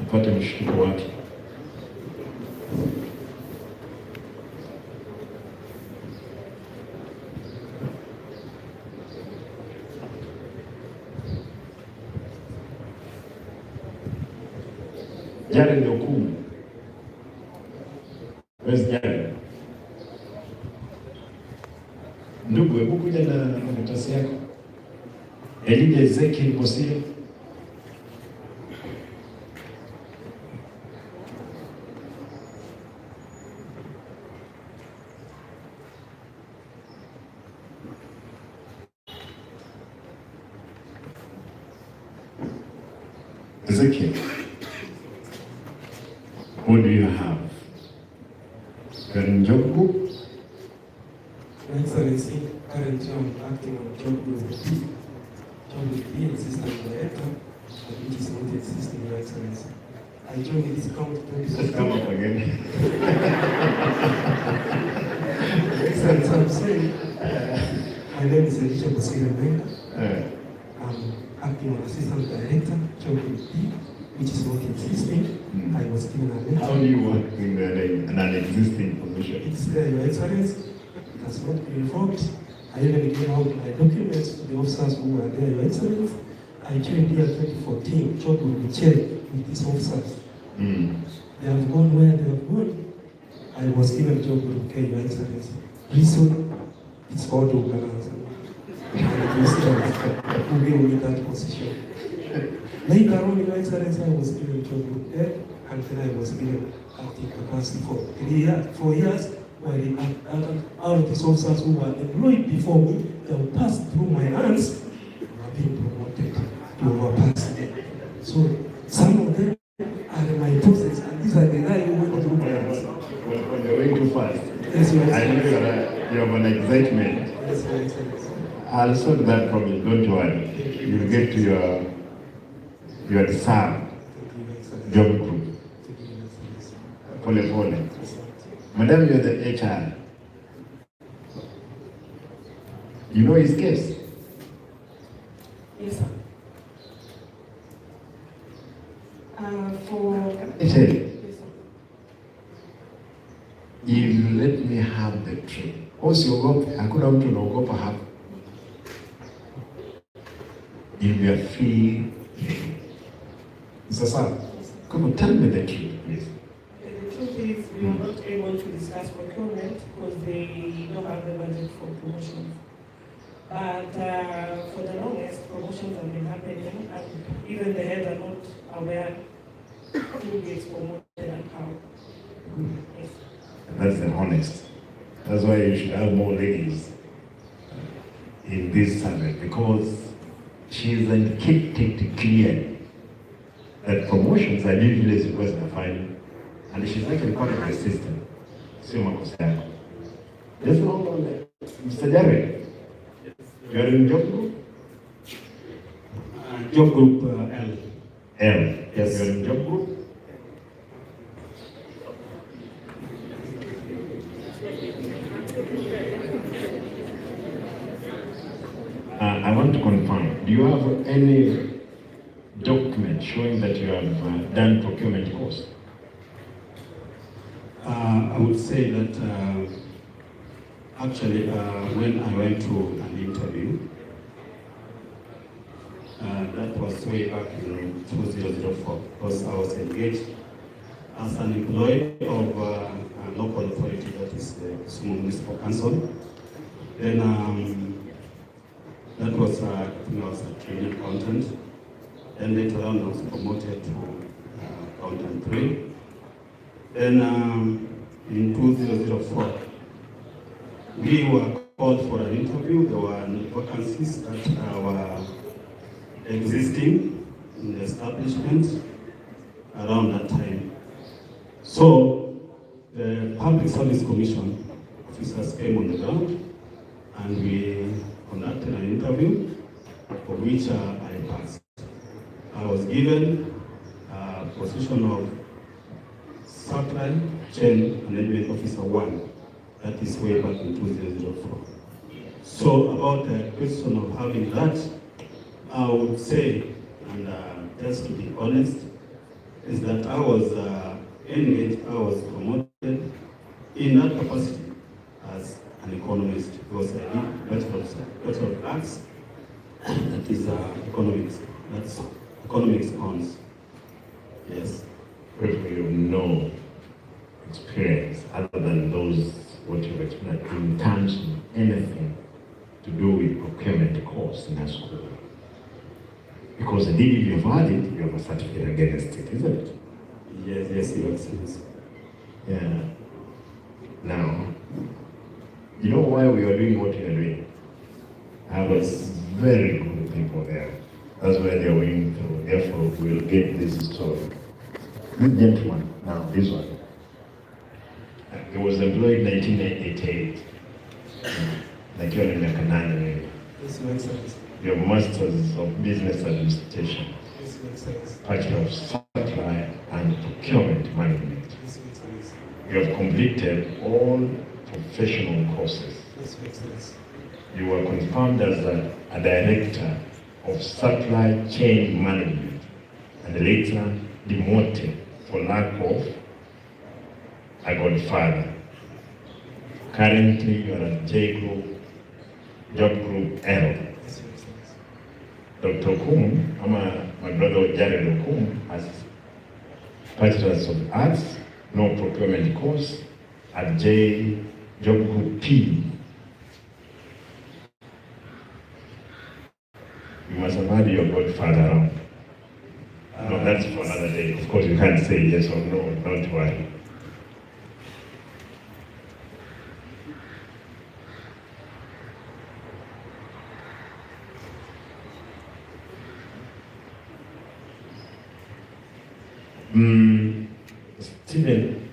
apate mshtuko wake. Jana ndio hukumu. Where's jana? Ndugu, hebu kuja na karatasi yako. Elijah Ezekiel Gusii. Ezekiel, what do you have? You're in job group? Your Excellency, currently I'm acting on job group B. Job group B, assistant director, which is not existing, Your Excellency. I joined this county. Just come up again. Your Excellency, I'm saying, my name is Elijah Gusii. I'm acting on assistant director, job group B, which is not existing. I was given a letter. How do you work in an existing position? It's there, Your Excellency. It has not been revoked. I even gave out my documents to the officers who were there, Your Excellency. I joined here 2014, job will be checked with these officers. They have gone where they have gone. I was given job with K, Your Excellency. Reason, it's all to balance. And who gave me that position. Later on, Your Excellency, I was given job with K, and then I was given acting capacity for 4 years. While out of these officers who were employed before me, they will pass through my hands, have been promoted to overpass them. So some of them are my bosses, and these are the guys who went through my hands. When you're going too fast, yes, Your I know you have an excitement. Yes, Your Excellency. I'll solve that problem, don't worry. You'll get to your deserved job group. Pole. Madam, you're the HR. You know his case? Yes, sir. You let me have the train. Usiogope, hakuna mtu anaogopa hapa. You'll be a free. Sasa, come on, tell me the truth, please. The truth is, we are not able to discuss procurement because they don't have the budget for promotions. But for the longest, promotions have been happening, and even the heads are not aware who gets promoted and how. Yes. That's the honest. That's why you should have more ladies in this survey, because she's indicated clearly that promotions are usually request a fine, and she's actually part of the system. Sio makosa yako. Just hold on there. Mr. Jared, you are in job group? Job group L. L. Yes. You are in job group? I want to confirm, do you have any document showing that you have done procurement course? I would say that actually when I went to an interview, that was way back in 2004, because I was engaged as an employee of a local authority, that is the Kisii Municipal Council. Then that was, I think I was a trainee accountant. Then later on I was promoted to accountant 3. Then in 2004, we were called for an interview. There were vacancies that were existing in the establishment around that time. So the Public Service Commission officers came on the ground and we conducted an interview for which I passed. I was given a position of Supply Chain Management Officer 1. That is way back in 2004. So about the question of having that, I would say, and just to be honest, is that I was engaged, I was promoted in that capacity as an economist, because I did Bachelor of Arts, that is economics. That's economics honors. Yes. If you have no experience other than those what you've explained in terms of anything to do with procurement course in a school. Because indeed if you've had it, you have a certificate against it, isn't it? Yes, Your Excellency. Yeah. Now, you know why we are doing what we are doing? I have very good people there. That's why they are going through. Therefore, we'll get this story. This gentleman, now this one, he was employed in 1988. Like you're in Kanani. Yes, Your Excellency. Your Masters of Business Administration. Yes, Your Excellency. Bachelor of Supply and Procurement Management. Yes, Your Excellency. You have completed all professional courses. Yes, Your Excellency. You were confirmed as a director of supply chain management and later demoted for lack of a godfather. Currently, you are at J Group, Job Group L. Dr. Okum, my brother Jared Okum, has Bachelor's of Arts, no procurement course at J Job Group P. You must have had your godfather around. No, that's for another day. Of course, you can't say yes or no, don't worry. Stephen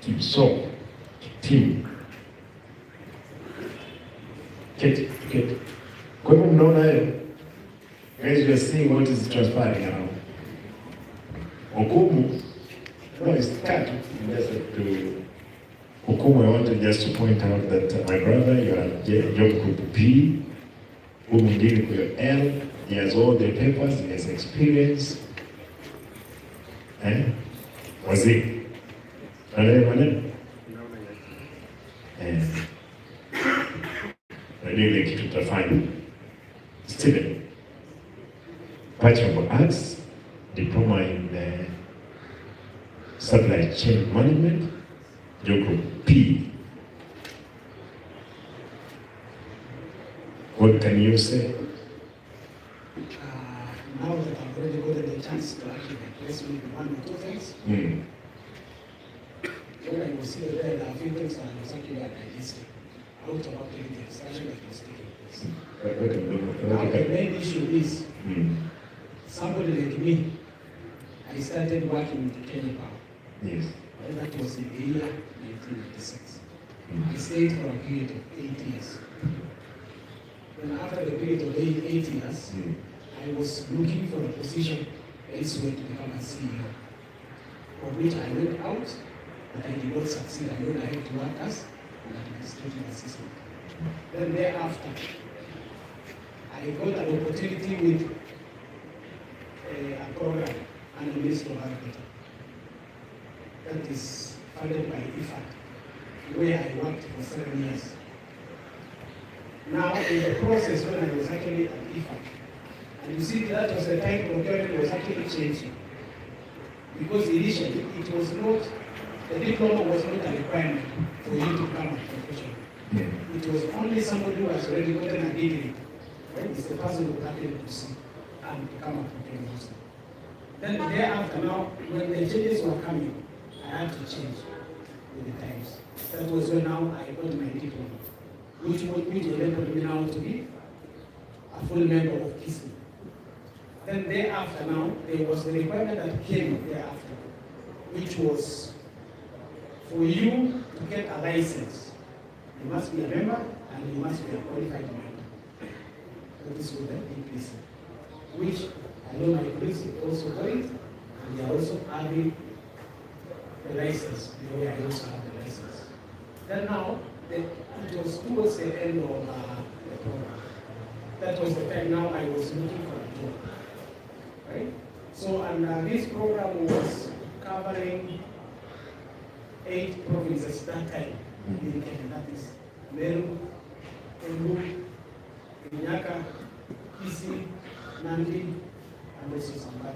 Kipso, Tim. Kate. Kwa hivyo mnaona hiyo? Guys, you are seeing what is transpiring around. Okumu, no, it's cut. Just to Okumu, I wanted just to point out that my brother, you are at Job Group P, who dealing with your L, he has all the papers, he has experience. Was it? Najua kitu tutafanya. Stephen, Bachelor of Arts, diploma in supply chain management, Group P. What can you say? Now that I've already gotten the chance to actually address maybe one or two things. Mm. When I was here, there are a few things that I was actually digesting out of actually the discussion that was taking place. Now, the main issue is somebody like me, I started working with the Kenya Power. Yes. And that was in the year 1996. I stayed for a period of 8 years. Then after the period of 8 years, I was looking for a position elsewhere to become a CEO, for which I went out, but I did not succeed. I went ahead to work as an administrative assistant. Then thereafter, I got an opportunity with a program under the Ministry of Agriculture that is funded by IFAD, where I worked for 7 years. Now, in the process when I was actually at IFAD, and you see that was the time procurement was actually changing. Because initially, it was not, the diploma was not a requirement for you to become a professional. It was only somebody who has already gotten a degree. Right? It's the person who actually proceed and become a procurement officer. Then thereafter, now, when the changes were coming, I had to change with the times. That was when now I got my diploma, which enabled me now to be a full member of Kisii. Then thereafter now, there was the requirement that came thereafter, which was for you to get a license, you must be a member and you must be a qualified member. So this was the APC, which I know my colleagues also got it, and they are also having the license, the way I also have the license. Then now, it was towards the end of the program. That was the time now I was looking for a job. Right? So, and this program was covering 8 provinces that time in Kenya. That is Meru, Embu, Kenyaka, Kisii, Nandi, and also Simba.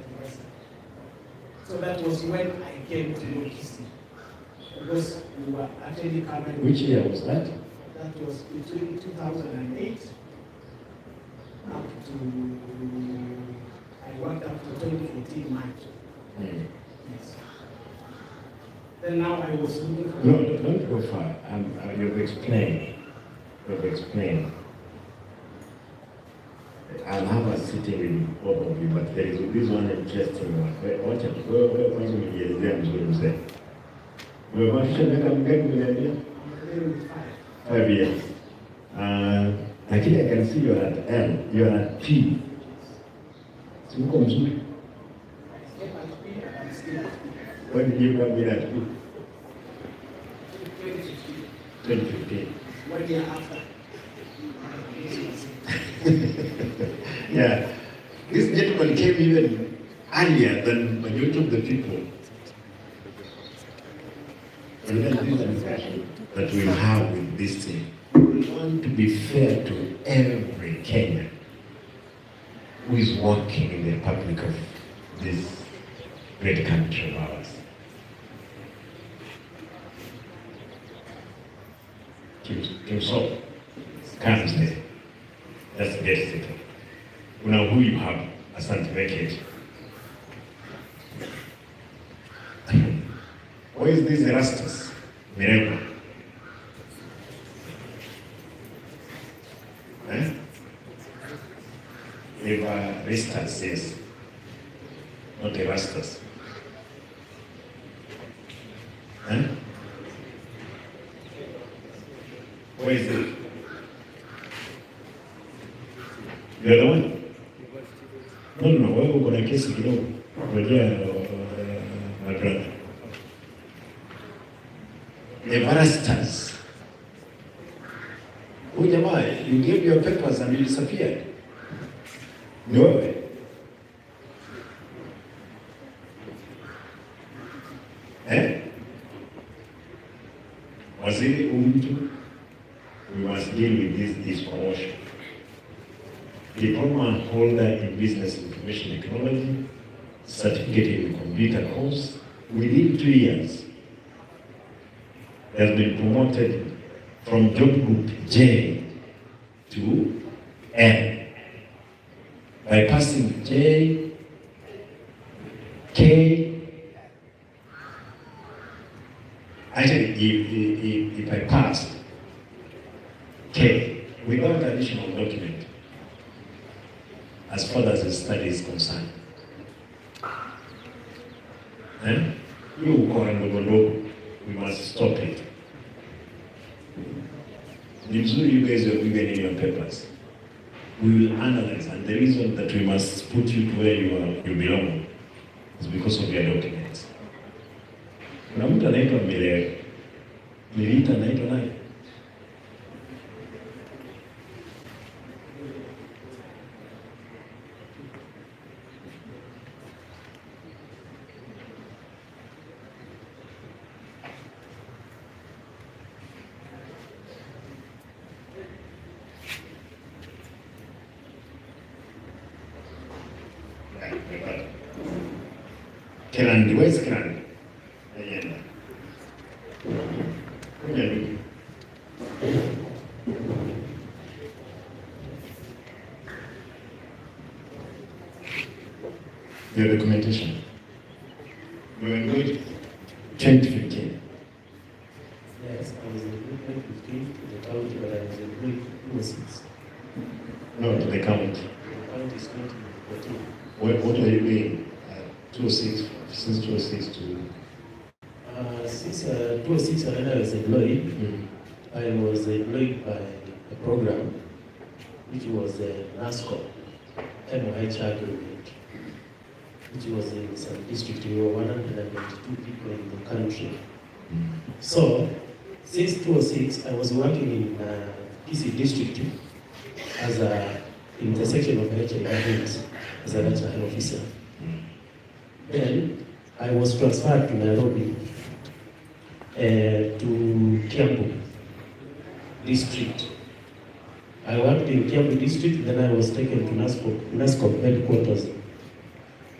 So that was when I came to know Kisii. Because we were actually covering. Which year was that? That was between 2008 up to, I worked up to 2014 March. Yes. Then now I was looking for... No, don't go far. You've explained. I'll have a sitting with both of you, but there is this one interesting one. Watch it. Wewe kwanza umejielezea mzuri mzee. Umemaanisha miaka mingapi umeniambia? 5 years. Lakini I can see you're at L, you're at P. Si uko mzuri? When did you come in at P? 2015. 1 year after. Yeah. This gentleman came even earlier than majority of the people. And then this is a discussion that we have with this thing. We want to be fair to every Kenyan who is working in the republic of this great country of ours. So, comes there. Let's get it. You know who you have as to make it. Where is this Erastus? Miracle. Erastus, yes. Not Erastus. Where is it? You're the one? No, wewe uko na kesi kidogo. Ngojea my brother. Erastus. Huyu jamaa, you gave your papers and you disappeared. Ni wewe? Waziri mtu, we must deal with this promotion. Diploma holder in Business Information Technology, certificate in computer course, within 2 years, has been promoted from job group J to N. By passing J, K, actually, if I passed K without additional document, as far as the study is concerned, we must stop it. You guys are given in your papers. We will analyze, and the reason that we must put you to where you belong is because of your documents. Kuna mtu anaitwa Milita anaitwa nani? Kirandi, where's Kirandi? Ayenda. Kuja. Your documentation. We were good. 2015. Yes, I was in 2015 to the county, but I was in 2006. No, to the county. The county is 2014. What are you doing? 2006, since 2006 to... Since 2006, when I was employed, I was employed by a program which was a NASCO, MOH agreement, which was in some district. We were 122 people in the country. So, since 2006, I was working in Kisii district as a intersection of HIV as a national officer. Then I was transferred to Nairobi, to Kiambu district. I worked in Kiambu district, then I was taken to NASCO headquarters,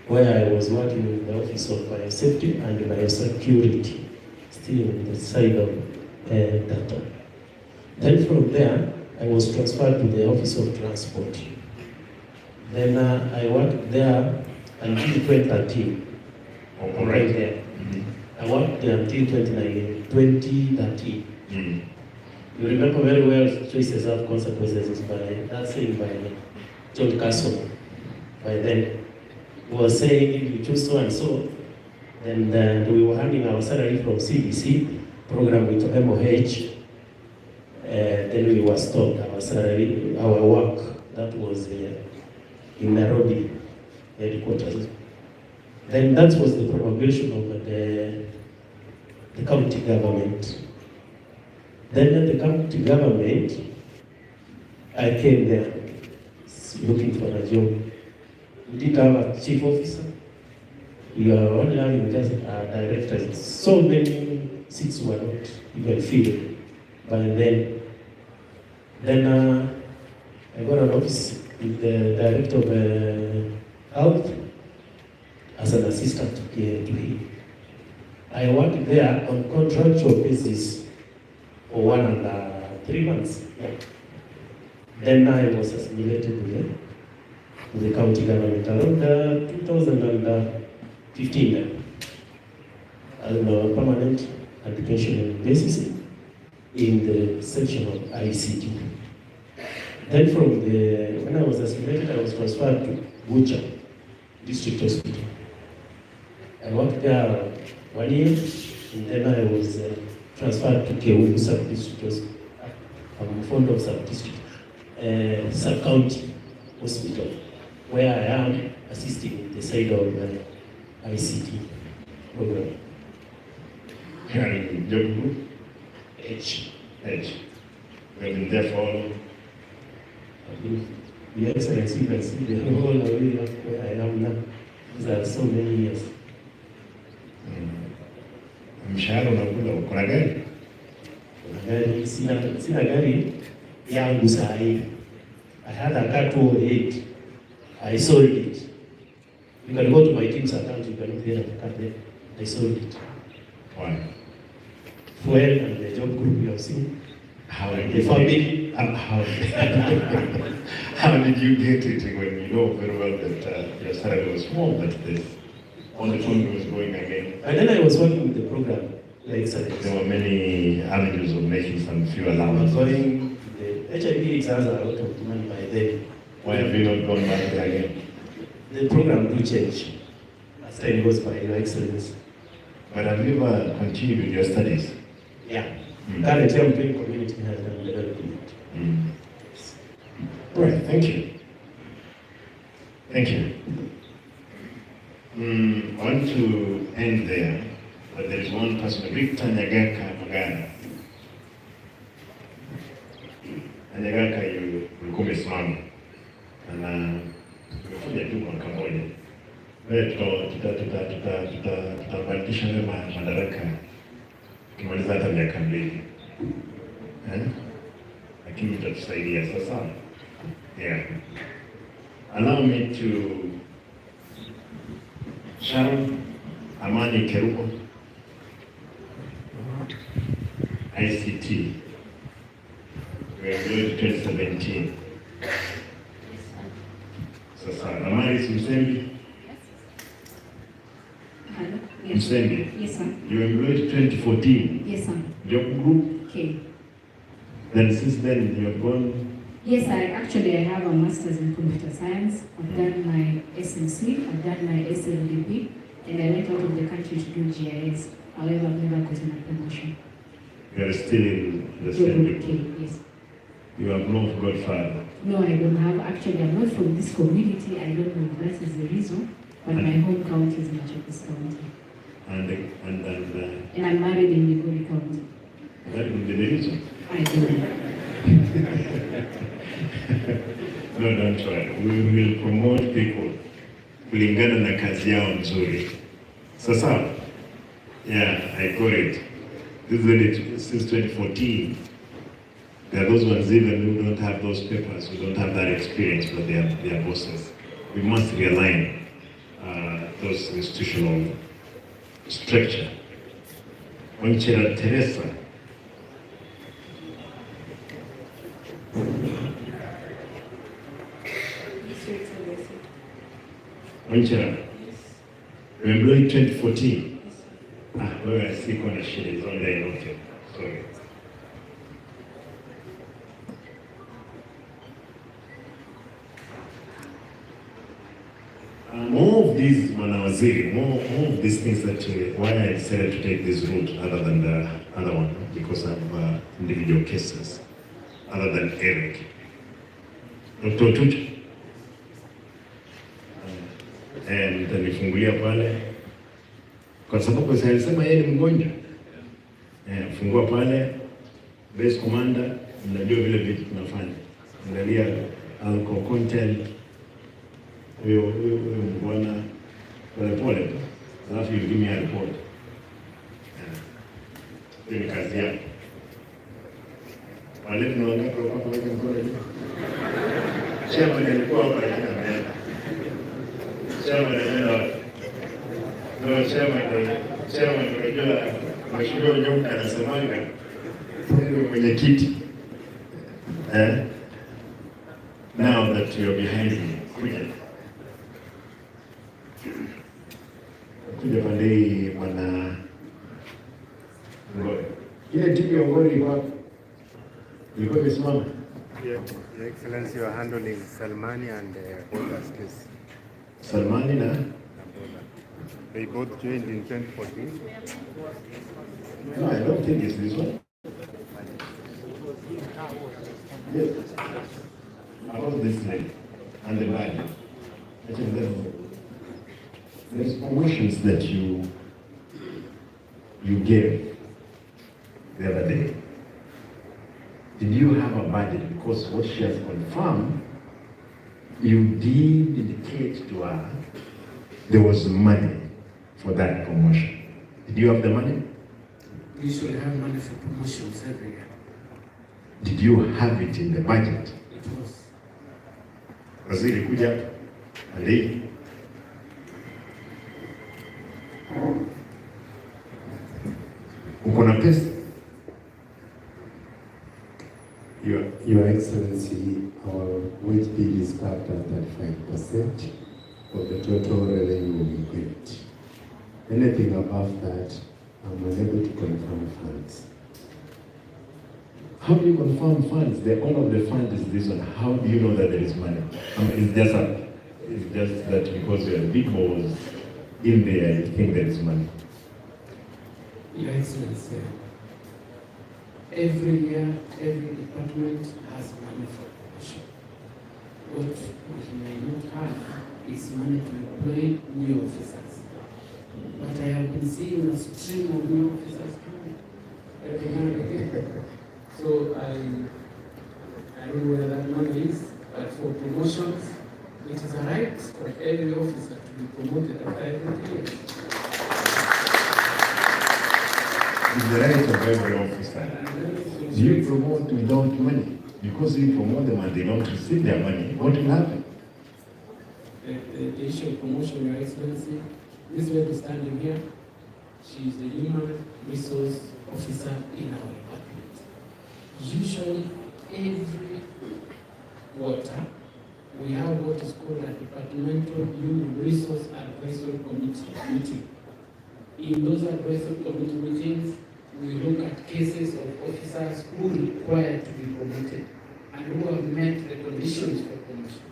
where I was working in the office of biosafety and biosecurity, still on the side of data. Then from there, I was transferred to the office of transport. Then I worked there until 2013. Right there. I worked there until 2013. You remember very well, choices have consequences by that saying by John Castle. By then, he was saying if you choose so and so, then we were having our salary from CBC program with MOH. Then we were stopped our salary, our work. That was in Nairobi headquarters. Then that was the promulgation of the county government. Then at the county government, I came there looking for a job. We didn't have a chief officer. We were only having just a director. So many seats were not even filled. But then I got an office with the director of health as an assistant to him. I worked there on contractual basis for 1 and 3 months. Then I was assimilated with the county government around 2015 as a permanent and pensionable basis in the section of ICT. Then when I was assimilated, I was transferred to Butcher District Hospital. I worked there 1 year, and then I was transferred to Kewu Sub-District Hospital. I'm fond of Sub-District, Sub-County Hospital, where I am assisting the side of ICT program. Here in job group? H. We've been there for all. The Excellency, you can see the whole way of where I am now. These are so many years. Mshahara unakula, uko na gari? Gari, sina gari yangu saa hii. I had a car 208. I sold it. You can go to my team's account, you can hear the car there. I sold it. Why? Fuel and the job group you have seen. How The did family. How did you get it when you know very well that your salary was small, but this? On the phone was going again. And then I was working with the program, Your Excellency. There were many avenues of making some few allowance. Going, the HIV exams are out of demand by then. Why have you not gone back there again? The program do change as time goes by, Your Excellency. But have you ever continued with your studies? Yeah. Currently I'm doing community health and development. All right, thank you. Thank you. I want to end there, but there is one person, Victor Nyagaka Magana. Nyagaka, you ulikuwa umesimama na tumekuja tu mwaka moja. Wewe tutabadilisha madaraka tukimaliza hata miaka 2. Lakini itatusaidia sasa. Yeah. Allow me to Sharon Amani Keruko, ICT. We are going to 2017. Sasa Amani Msembi. Yes. Msembi. Yes, sir. You were employed 2014. Yes, sir. Job group. Okay. Then since then you have gone. Yes, I have a master's in computer science. I've done my SMC, I've done my SLDP, and I went out of the country to do GIS. However, I've never gotten a promotion. You are still in the same group. Yes. You have no godfather. No, I don't have. Actually, I'm not from this community. I don't know if that is the reason, but my home county is Machakos County. And I'm married in Migori County. That would be the reason. I don't know. No, don't try. We will promote people kulingana na kazi yao nzuri. Sasa, yeah, I got it. This is it since 2014. There are those ones even who don't have those papers, who don't have that experience, but they are bosses. We must realign those institutional structure. Wanchera Teresa. Wanchera. We employed 2014. Wewe asiko na shida hizo ndio yote. Sorry. More of these manawaziri, more of these things that why I decided to take this route other than the other one, because of individual cases, other than Eric. Dr. Tuchu. Nitanifungulia pale kwa sababu sasa yeye ni mgonjwa. Fungua pale base commander, mnajua vile vitu tunafanya. Angalia alcohol content. Huyo bwana pole. Alafu you give me a report. Hiyo ni kazi yako. Wale tunaongea kwa pamoja mkono juu. Chairman alikuwa hapa jana mbele. Chairman anaenda. No, chairman unajua mheshimiwa Nyonga anasemanga ndio mwenyekiti. Now that you are behind me, kuja pande mwana ngoja. Ile timu ya ngoli ilikuwa imesimama. Your Excellency, you are handling Salmani and Boda's case. Salmani na? They both joined in 2014. No, I don't think it's this one. Yes. About this name and the value. I think there's promotions that you gave the other day. Did you have a budget? Because what she has confirmed, you did indicate to her there was money for that promotion. Did you have the money? We usually have money for promotions every year. Did you have it in the budget? It was. Waziri kuja ali uko na pesa? Your Excellency, our wage bill is capped at 35% of the total revenue we get. Anything above that, I'm unable to confirm funds. How do you confirm funds? The owner of the fund is this one. How do you know that there is money? It's just that because you are big boss in there, you think there is money. Your Excellency, every year, every department has money for promotion. What we may not have is money to employ new officers. But I have been seeing a stream of new officers coming every now and again. So I don't know where that money is, but for promotions, it is a right for every officer to be promoted after every 3 years. It's the right of every officer. Do you promote without money? Because you promote them and they don't receive their money, what will happen? The issue of promotion, Your Excellency, this lady standing here, she is the human resource officer in our department. Usually, every quarter, we have what is called a departmental human resource advisory committee meeting. In those advisory committee meetings, we look at cases of officers who require to be promoted and who have met the conditions for promotion.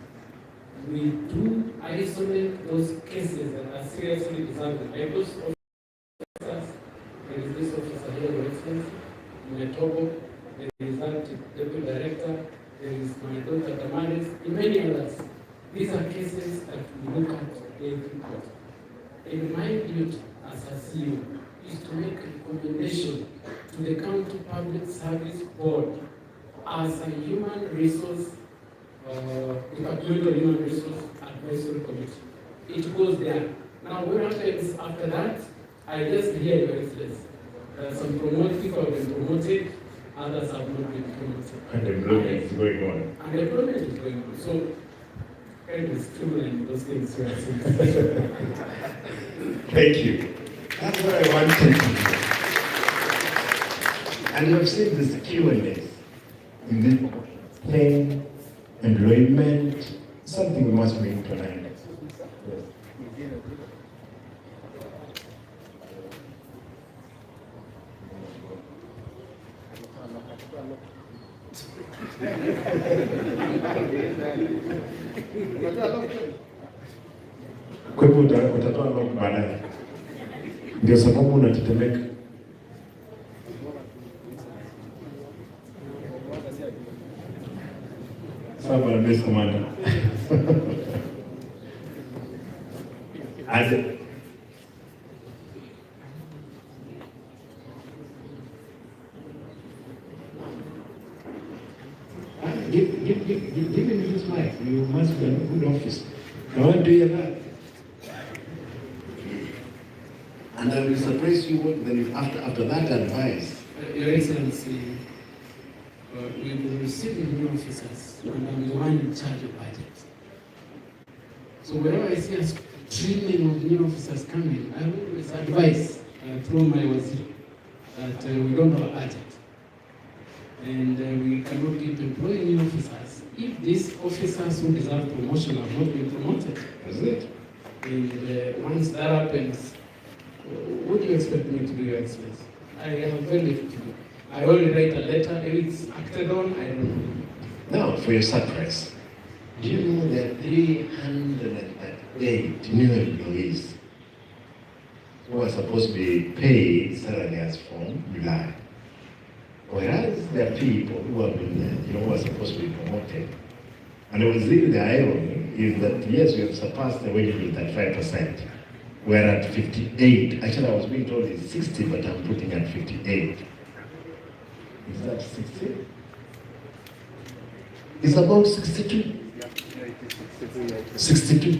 We do isolate those cases that are seriously deserving. Like those officers, there is this officer here, Your Excellency, Metobo, there is that deputy director, there is my daughter Tamaris, and many others. These are cases that we look at every quarter. And my duty as a CEO is to make a recommendation to the County Public Service Board as a human resource, departmental human resource advisory committee. It goes there. Now, what happens after that? I just hear, Your Excellency, some promoted people have been promoted, others have not been promoted. And employment is going on. And employment is going on. So, it is true and those things we are saying. Thank you. That's what I wanted to do. And you have seen this Q&A in the plain employment, something we must bring to mind. Kwa hivyo utatoa lock baadaye, ndio sababu unatetemeka. Sawa na Miss Commander. Give me this mic. You must be a good officer. I want to hear that. And I will surprise you when after that advice. Your Excellency, we will receive the new officers, and I'm the one in charge of budget. So whenever I see a streaming of new officers coming, I always advise through my wazir that we don't have a budget. And we cannot keep employing new officers if these officers who deserve promotion have not been promoted. That's it. And once that happens, what do you expect me to do, Your Excellency? I have very little to do. I only write a letter, if it's acted on, I don't know. Now, for your surprise, do you know that 308 new employees who are supposed to be paid salary as from July? Whereas there are people who have been, who are supposed to be promoted. And it was really the irony is that, yes, we have surpassed the wage bill 35%. We're at 58. Actually, I was being told it's 60, but I'm putting at 58. Is that 60? It's about 62. 62.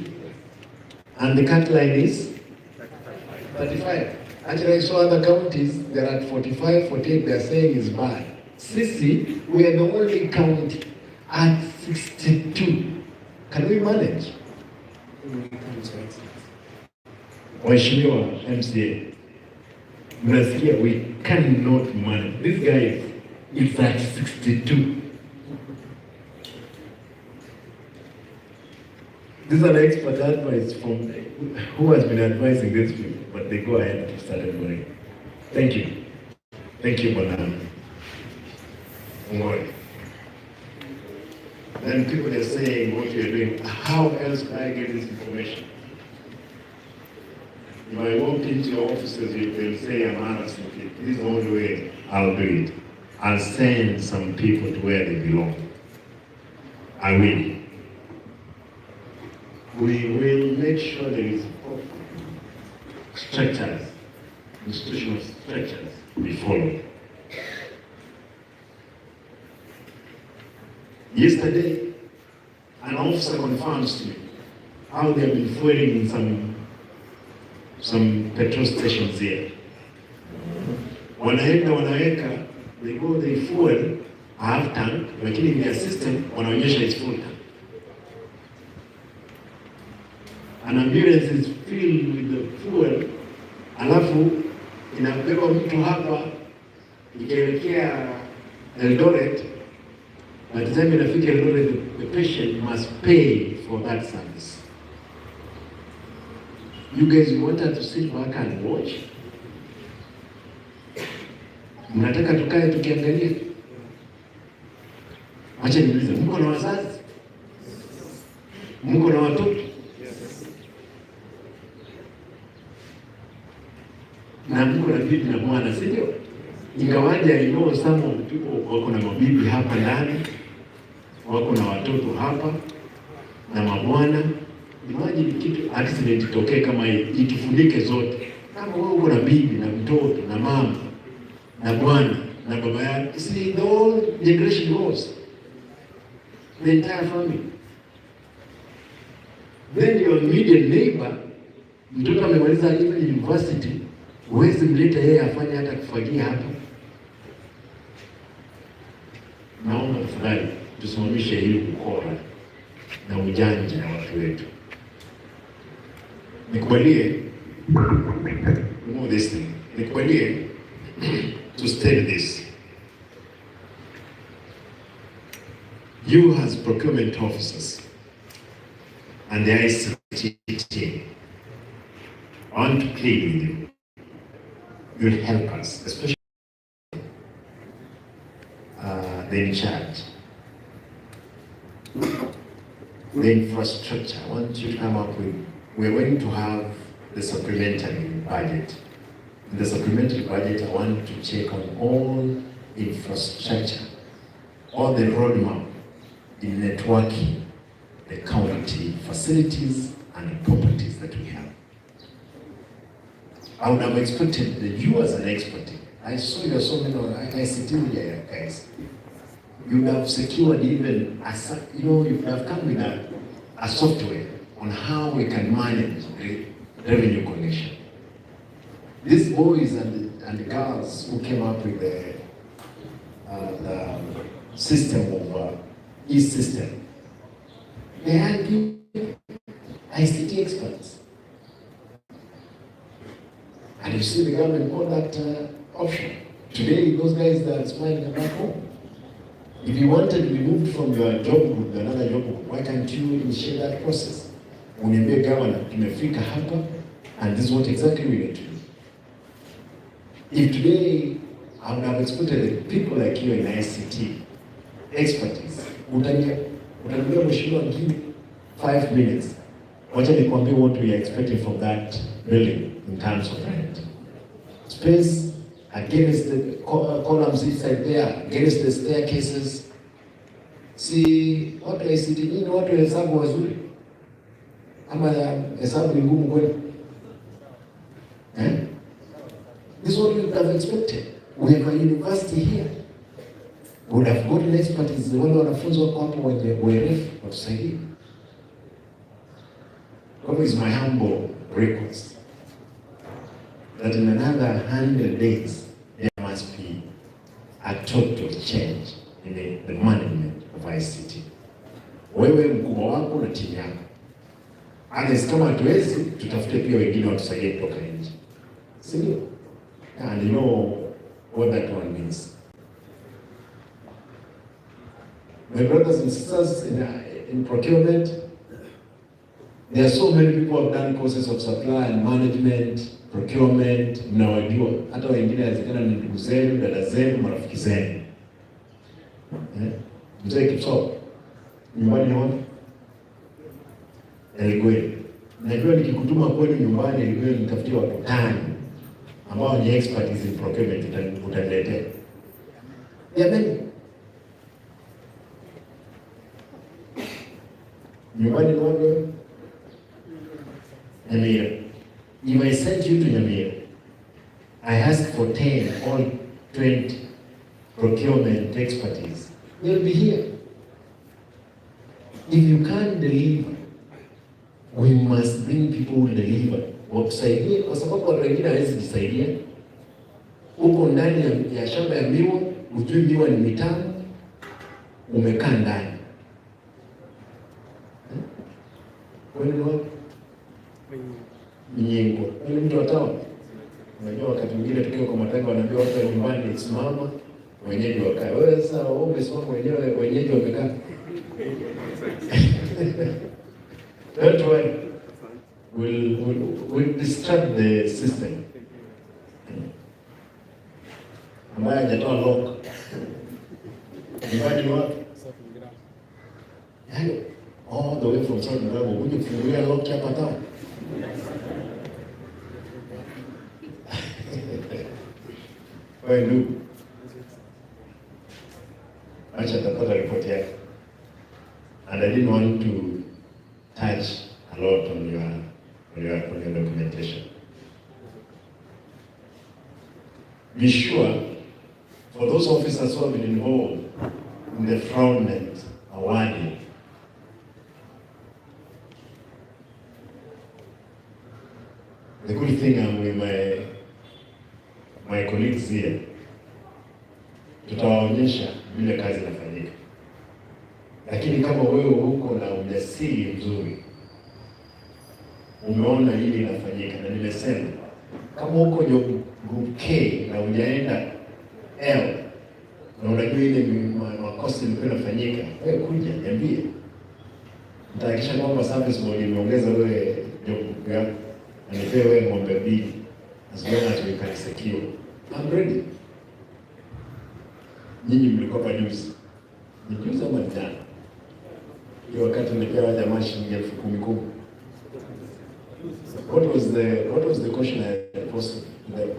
And the cut line is 35. Actually, I saw other counties, they're at 45, 48, they're saying is bad. Kisii, we are the only county at 62. Can we manage? Waheshimiwa MCA, mnasikia, we cannot manage. This guy is at 62. This is an expert advice from who has been advising these people, but they go ahead and start going. Thank you. Thank you, Bwana. Then people are saying what you're doing. How else can I get this information? If I walk into your offices, they'll say I'm harassing people. This is the only way I'll do it. I'll send some people to where they belong. I will. We will make sure there is structures, institutional structures be followed. Yesterday, an officer confirms to me how they have been fueling in some petrol stations here. Wanaweka, they go, they fuel, half tank, lakini in their system, wanaonyesha it's full tank. An ambulance is filled with the fuel, alafu inabeba mtu hapa, ikielekea Eldoret. By the time inafika Eldoret, the patient must pay for that service. You guys wanted to sit back and watch? Mnataka tukae tukiangalia? Acha niulize, mko na wazazi? Mko na watoto? Na mko na bibi na bwana, si ndio? Ingawaje I know some of the people wako na mabibi hapa ndani, wako na watoto hapa na mabwana. Imagine kitu accident itokee kama hii, itufunike zote. Kama wewe uko na bibi na mtoto na mama na bwana na baba yake, see the whole generation goes, the entire family. Then your immediate neighbor, mtoto amemaliza university, huwezi mleta yeye afanye hata kufagia hapa. Naomba tafadhali tusimamishe hii ukora na ujanja wa watu wetu. Nikubalie, know this thing. Nikubalie to state this. You as procurement officers and the ICT team, I want to plead with you. You'll help us, especially the in charge. The infrastructure, I want you to come up with, we're going to have the supplementary budget. In the supplementary budget, I want to check on all infrastructure, all the roadmap in networking, the county facilities and properties that we have. I would have expected that you as an expert, I saw you so many on ICT here, guys. You would have secured even, you would have come with a software on how we can manage the revenue collection. These boys and the girls who came up with the system of e-system, they had ICT experts. And you see the government bought that option. Today, those guys that are smiling back home. If you wanted to be moved from your job group to another job group, why can't you initiate that process? Uniambie governor, tumefika hapa, and this is what exactly we need to do. If today, I would have expected people like you in ICT, expertise, utaniambia mheshimiwa, give 5 minutes. Wacha nikwambie what we are expecting from that building in terms of rent. Space against the columns inside there, against the staircases. See, watu ICT nini, watu hesabu wazuri. Ama hesabu ni ngumu kweli. This is what we would have expected. We have a university here. We would have gotten expertise. Wale wanafunzi wako hapo wenye uerefu watusaidie. What is my humble request? That in another 100 days, there must be a total change in the management of ICT. Wewe mkubwa wako na timu yako. Unless kama hatuwezi, tutafute pia wengine watusaidie kutoka nje. Si ndio? And you know what that one means. My brothers and sisters in procurement, There are so many people who have done courses of supply and management, procurement, mnawajua. Hata wengine inawezekana ni ndugu zenu, dada zenu, marafiki zenu. Mzee Kipso, nyumbani wapi? Elgwe. Najua nikikutuma kwenu nyumbani Elgwe nitafutie watu 5 ambao ni expertise in procurement utaniletea. Jamani. Nyumbani ni wapi? Nyamira. If I send you to Nyamira, I ask for 10 or 20 procurement expertise. They'll be here. If you can't deliver, we must bring people who deliver. Wakusaidie, kwa sababu watu wengine hawezi jisaidia. Uko ndani ya shamba ya miwa, ujui miwa ni mitamu, umekaa ndani. Kwani wapi? Nyingo. Kwani mtu watao? Unajua wakati mwingine tukiwa kwa matanga wanaambia watu wa nyumbani simama, wenyeji wakae. Wewe sasa wewe umesimama wenyewe, wenyeji wamekaa. That one will disturb the system. Ambaye hajatoa lock. Nyumbani wapi? Yaani all the way from Saudi Arabia, uje kufungulia lock hapa tao. Wewe ndugu. Acha tapata ripoti yake. And I didn't want to touch a lot on your documentation. Be sure, for those officers who have been involved in the fraudulent awarding, the good thing I'm with my colleagues here, tutawaonyesha vile kazi inafanyika. Lakini kama wewe huko na ujasiri mzuri, umeona hili linafanyika, na nimesema kama huko group K na hujaenda L na unajua ile makosa ilikuwa inafanyika, wewe kuja niambie. Nitahakikisha kwamba service board imeongeza wewe job yako na nipewe wewe ng'ombe 2 as long as we can secure. I'm ready. Nyinyi mlikuwa hapa juzi. Ni juzi ama jana? Hiyo wakati nilipewa jamaa shilingi 10,000. What was the question I posted to them?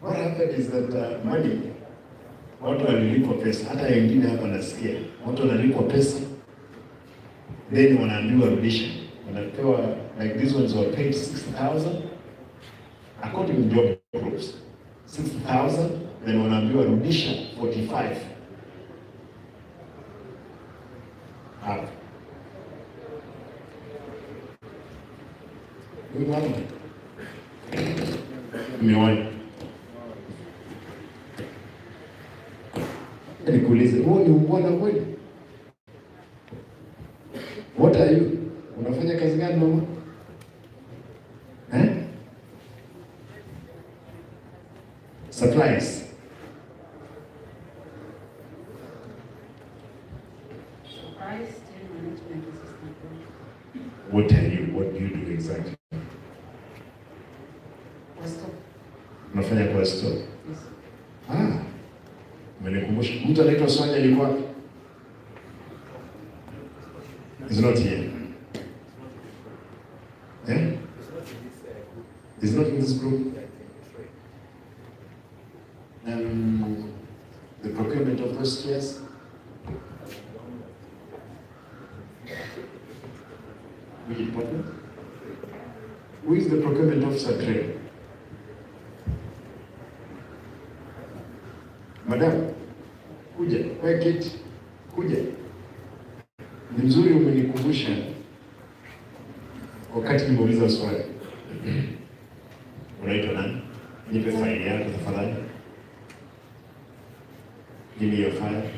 What happened is that money, watu walilipwa pesa, hata wengine hapa nasikia, watu wanalipwa pesa, then wanaambiwa rudisha. Wanapewa, like these ones were paid 60,000, according to job groups, 60,000, then wanaambiwa rudisha 45. Hapa. Huyu mama. Miwani. Nikuulize, wewe ni mbona kweli? What are you? Unafanya kazi gani mama? Supplies. What are you? What do you do exactly? Unafanya kwa store? Yes. Umenikumbusha. Mtu anaitwa Sonia alikuwa wapi? He's not here. He's not in this group. The procurement of those chairs. Which department? Who is the procurement officer trained? Madam, kuja, wewe keti, kuja. Ni mzuri umenikumbusha wakati nimeuliza swali. Unaitwa nani? Nipe faili yako tafadhali. Give me your file.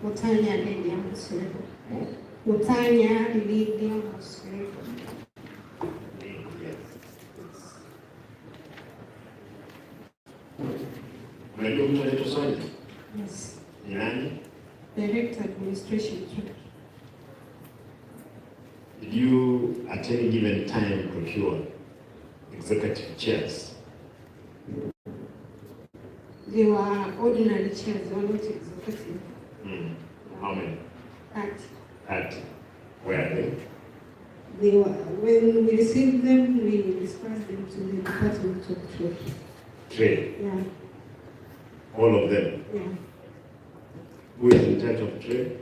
Mutanya Lydia Musweko. Mutanya Lydia Musweko. Unajua mtu anaitwa Sonia? Yes. Ni nani? Direct Administration. Did you at any given time procure executive chairs? They were ordinary chairs, they were not executive. How many? 30. Where are they? They were, when we received them, we dispersed them to the Department of Trade. Trade? Yeah. All of them? Yeah. Who is in charge of trade?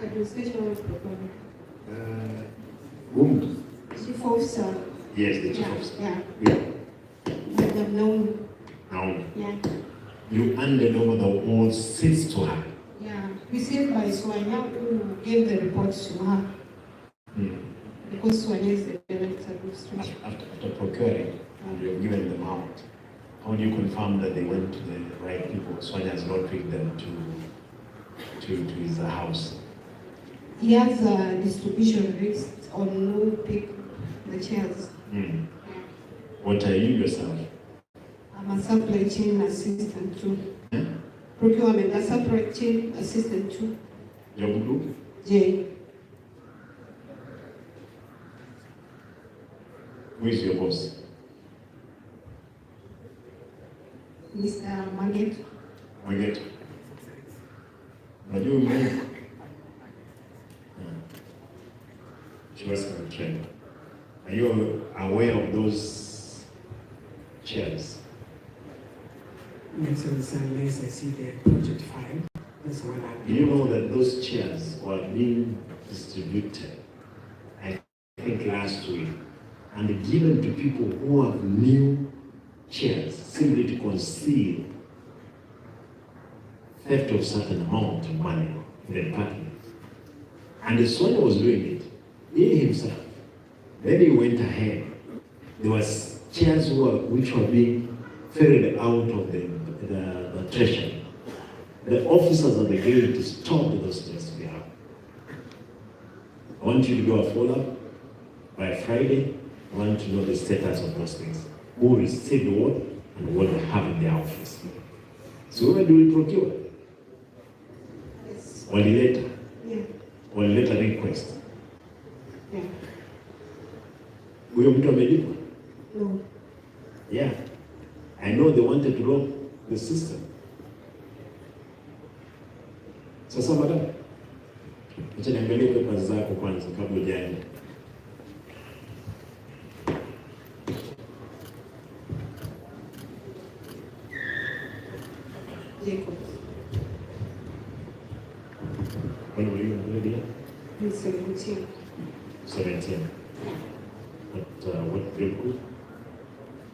Administration of the Whom? Chief Officer. Yes, the chief Yeah, officer. yeah. Madam Naomi. Naomi. Yeah. You handed over the whole seats to her. Yeah. Received by Swanya, who gave the report to her. Because Swanya is the direct administration. After procuring, and you have given them out, how do you confirm that they went to the right people? Swanya has not picked them to his house. He has a distribution list on who pick the chairs. What are you yourself? I'm a supply chain assistant too. Procurement, a supply chain assistant too. Your group? J. Who is your boss? Mr. Maget. Maget. Unajua mimi? She was on train. Are you aware of those chairs? Yes, unless I see the project file, that's what I Do you know that those chairs were being distributed, I think last week, and given to people who have new chairs simply to conceal theft of certain amount of money in the department? And the son was doing it, he himself. Then he went ahead. There was chairs which were being ferried out of the treasury. The officers at the gate stopped those chairs to be out. I want you to do a follow-up by Friday. I want to know the status of those things. Who received what and what they have in their office. So when do we procure? Yes. Walileta? Yeah. Walileta request? Yeah. Huyo mtu amelipwa? No. Yeah. I know they wanted to lock the system. Sasa madam, acha niangalie papers zako kwanza kabla hujaenda. Jacob. When were you in India? He's 17. 17. What grade group?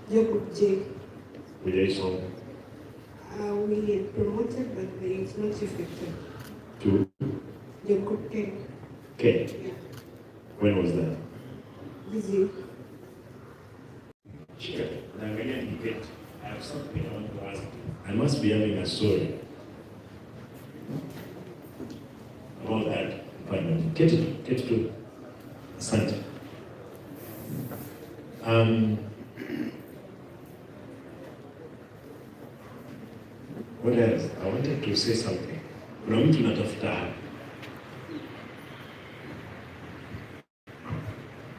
Jacob J. With a song We had promoted, but it's not effective. to Jacob K. K. Yeah. When was that? Gusii. Sure. Naangalia debate. I have something I want to ask you. I must be having a story about that. But get to Asante. What else? I wanted to say something. Kuna mtu natafuta hapa.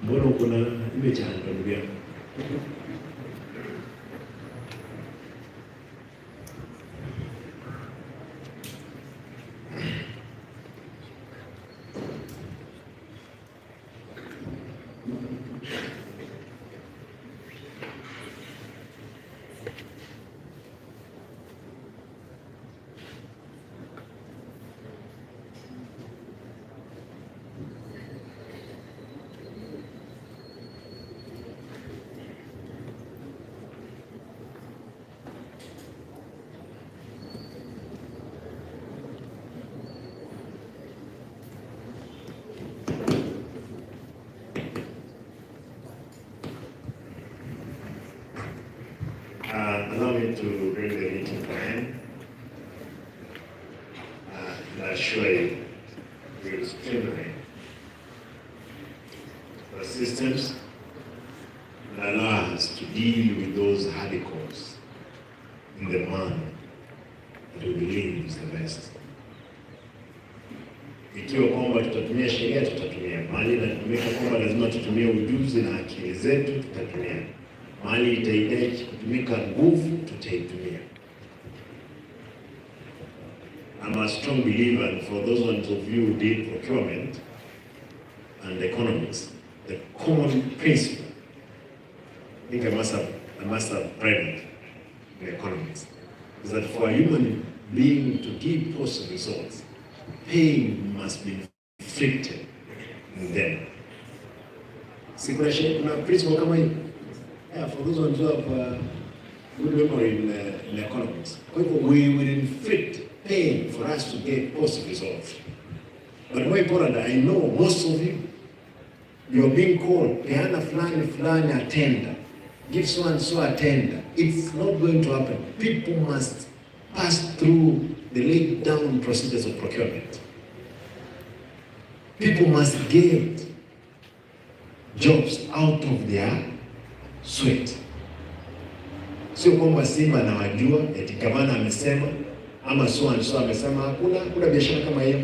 Mbona uko na image ya ndugu yako? Allow me to bring the meeting to an end. and I assure you, we will streamline the systems and allow us to deal with those radicals in the manner that we believe is the best. Ikiwa kwamba tutatumia sheria, tutatumia. Mahali inatumika kwamba lazima tutumie ujuzi na akili zetu, tutatumia. Mahali itahitaji kutumika nguvu, tutaitumia. I'm a strong believer, and for those ones of you who did procurement and economics, the common principle, I think I must have read it in economics, is that for a human being to give positive results, pain must be inflicted in them. See, kuna principle kama hii. Yeah, for those ones who have good memory in economics. We will inflict pain for us to get positive results. But more important, I know most of you are being called, peana fulani attender, give so and so attender. It's not going to happen. People must pass through the laid down procedures of procurement. People must get jobs out of their sweat. Sio kwamba Simba anawajua eti gavana amesema ama so and so amesema, hakuna biashara kama hiyo.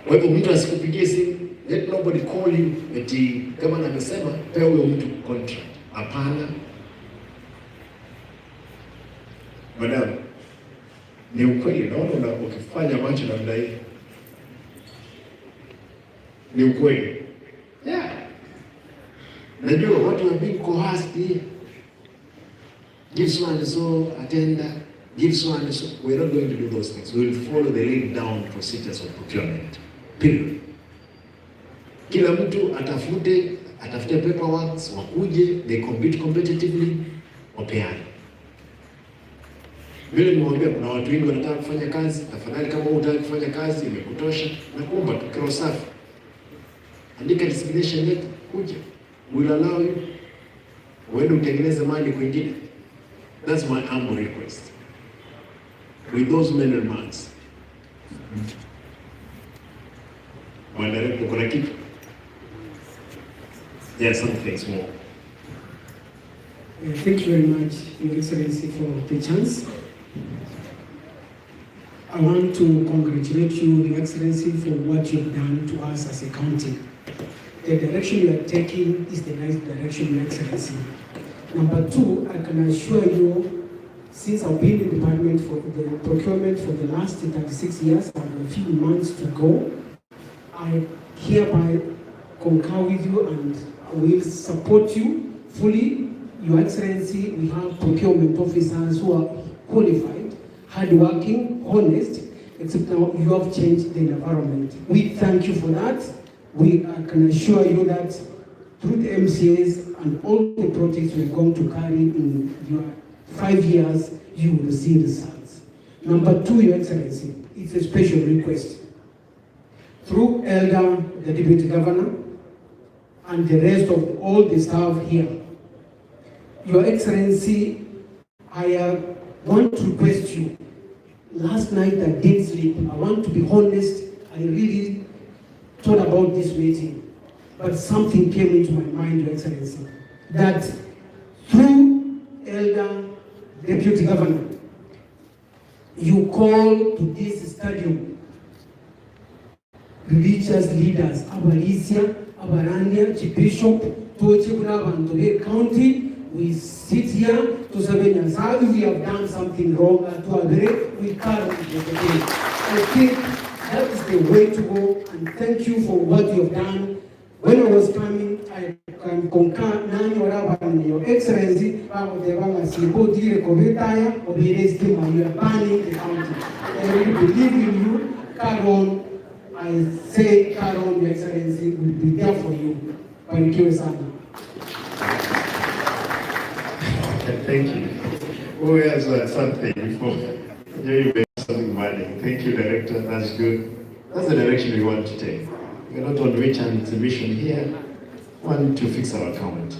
Kwa hivyo mtu asikupigie simu, let nobody call you eti gavana amesema pea huyo mtu contract. Hapana. Madam, ni ukweli, naona ukifanya macho namna hii. Ni ukweli. Yeah. Najua watu are being coerced here. Give so and so attender, give so and so. We're not going to do those things. We will follow the laid down procedures of procurement. Period. Kila mtu atafute paperwork, wakuje, they compete competitively, wapeane. Vile nimwambia kuna watu wengi wanataka kufanya kazi, tafadhali kama unataka kufanya kazi imekutosha, nakuomba tukao safi. Andika resignation letter, kuja. We'll allow you. Uende utengeneze mali kwingine. That's my humble request. With those many remarks. Mwandarepo kuna kitu? Yeah, some things more. Thank you very much, Your Excellency, for the chance. I want to congratulate you, Your Excellency, for what you've done to us as a county. The direction you are taking is the right direction, Your Excellency. Number two, I can assure you, since I've been in the department for the procurement for the last 36 years, I have a few months to go, I hereby concur with you and will support you fully. Your Excellency, we have procurement officers who are qualified, hardworking, honest, except now you have changed the environment. We thank you for that. We can assure you that through the MCAs and all the projects we are going to carry in your 5 years, you will see results. Number two, Your Excellency, it's a special request. Through Elder, the Deputy Governor, and the rest of all the staff here, Your Excellency, I want to request you. Last night I didn't sleep. I want to be honest, I really thought about this meeting, but something came into my mind, Your Excellency, that through Elder Deputy Governor, you call to this stadium religious leaders, Abarisia, Abarandia, Bishop, Tochibuna, and the county. We sit here to say, if we have done something wrong to agree, we can't. I think that is the way to go, and thank you for what you have done. When I was coming, I can concur, Your Excellency, you are banning the county. I really believe in you, Caron. I say, Caron, Your Excellency, will be there for you. Thank you, Sana. Thank you. Who has something before? You something money. Thank you, Director. That's good. That's the direction we want to take. We're not on which and it's a mission here. We want to fix our account.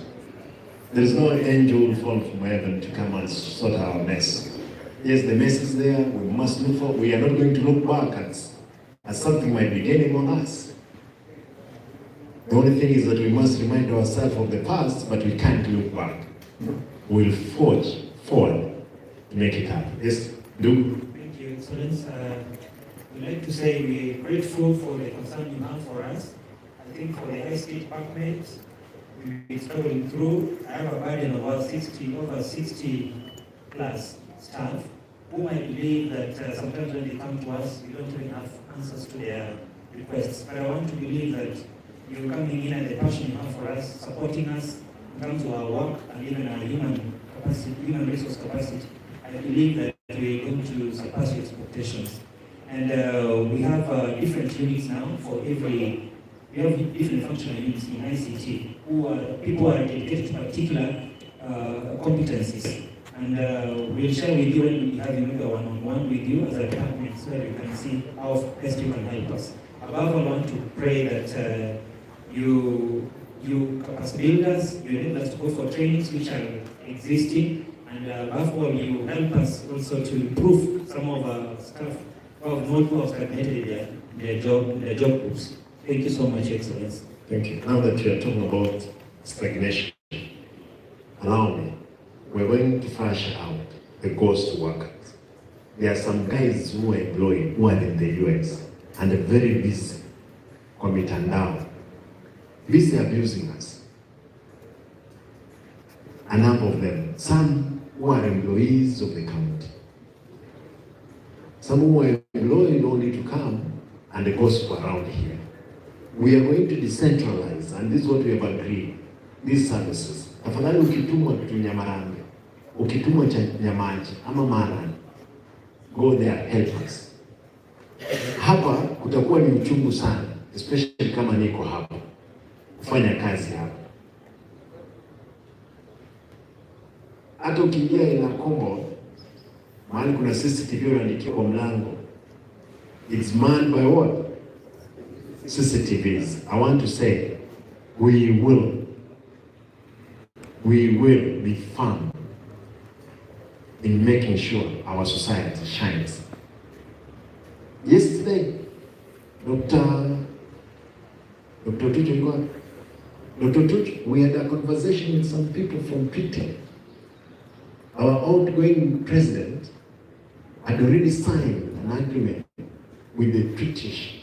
There is no angel fall from heaven to come and sort our mess. Yes, the mess is there. We must look for. We are not going to look back as something might be gaining on us. The only thing is that we must remind ourselves of the past, but we can't look back. We'll forge forward to make it happen. Yes, do. Thank you, Excellence. We'd like to say we're grateful for the concern you have for us. I think for the ICT department, we've been struggling through. I have a burden of over 60 plus staff whom I believe that sometimes when they come to us, we don't even have answers to their requests. But I want to believe that you're coming in and the passion you have for us, supporting us in terms of our work and even our human capacity, human resource capacity. I believe that we're going to surpass your expectations. And we have different units now for every, we have different functional units in ICT who are, people who are dedicated to particular competencies. And we'll share with you when we have a one-on-one with you as a department so that you can see how best you can help us. Above all, I want to pray that you capacity build us, you enable us to go for trainings which are existing, and above all, you help us also to improve some of our staff who have not stagnated their job groups. Thank you so much, Excellency. Thank you. Now that you are talking about stagnation, allow me. We're going to flash out the ghost workers. There are some guys who are employed, who are in the US, and are very busy, kwa mitandao, busy abusing us. A number of them, some who are employees of the county, some who are employed only to come and gossip around here. We are going to decentralize, and this is what we have agreed, these services. Tafadhali ukitumwa kitu Nyamarambe, ukitumwa cha Nyamaji ama Marani, go there, help us. Hapa kutakuwa ni uchungu sana, especially kama niko hapa kufanya kazi hapa. Hata ukiingia ina kombo, mahali kuna CCTV unaandikia kwa mlango, it's manned by what? CCTVs. I want to say, we will be firm in making sure our society shines. Yesterday, Dr. Tutu, we had a conversation with some people from PT. Our outgoing president had already signed an agreement with the British.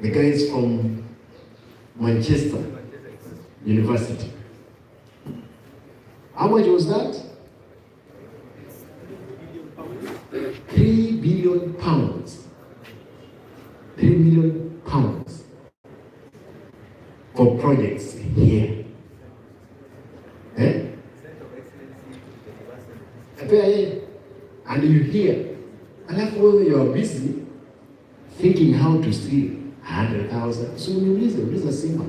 The guys from Manchester University. How much was that? 3 billion pounds. 3 million pounds for projects here. And you hear, alafu wewe you are busy thinking how to steal 100,000. So uliza Simba,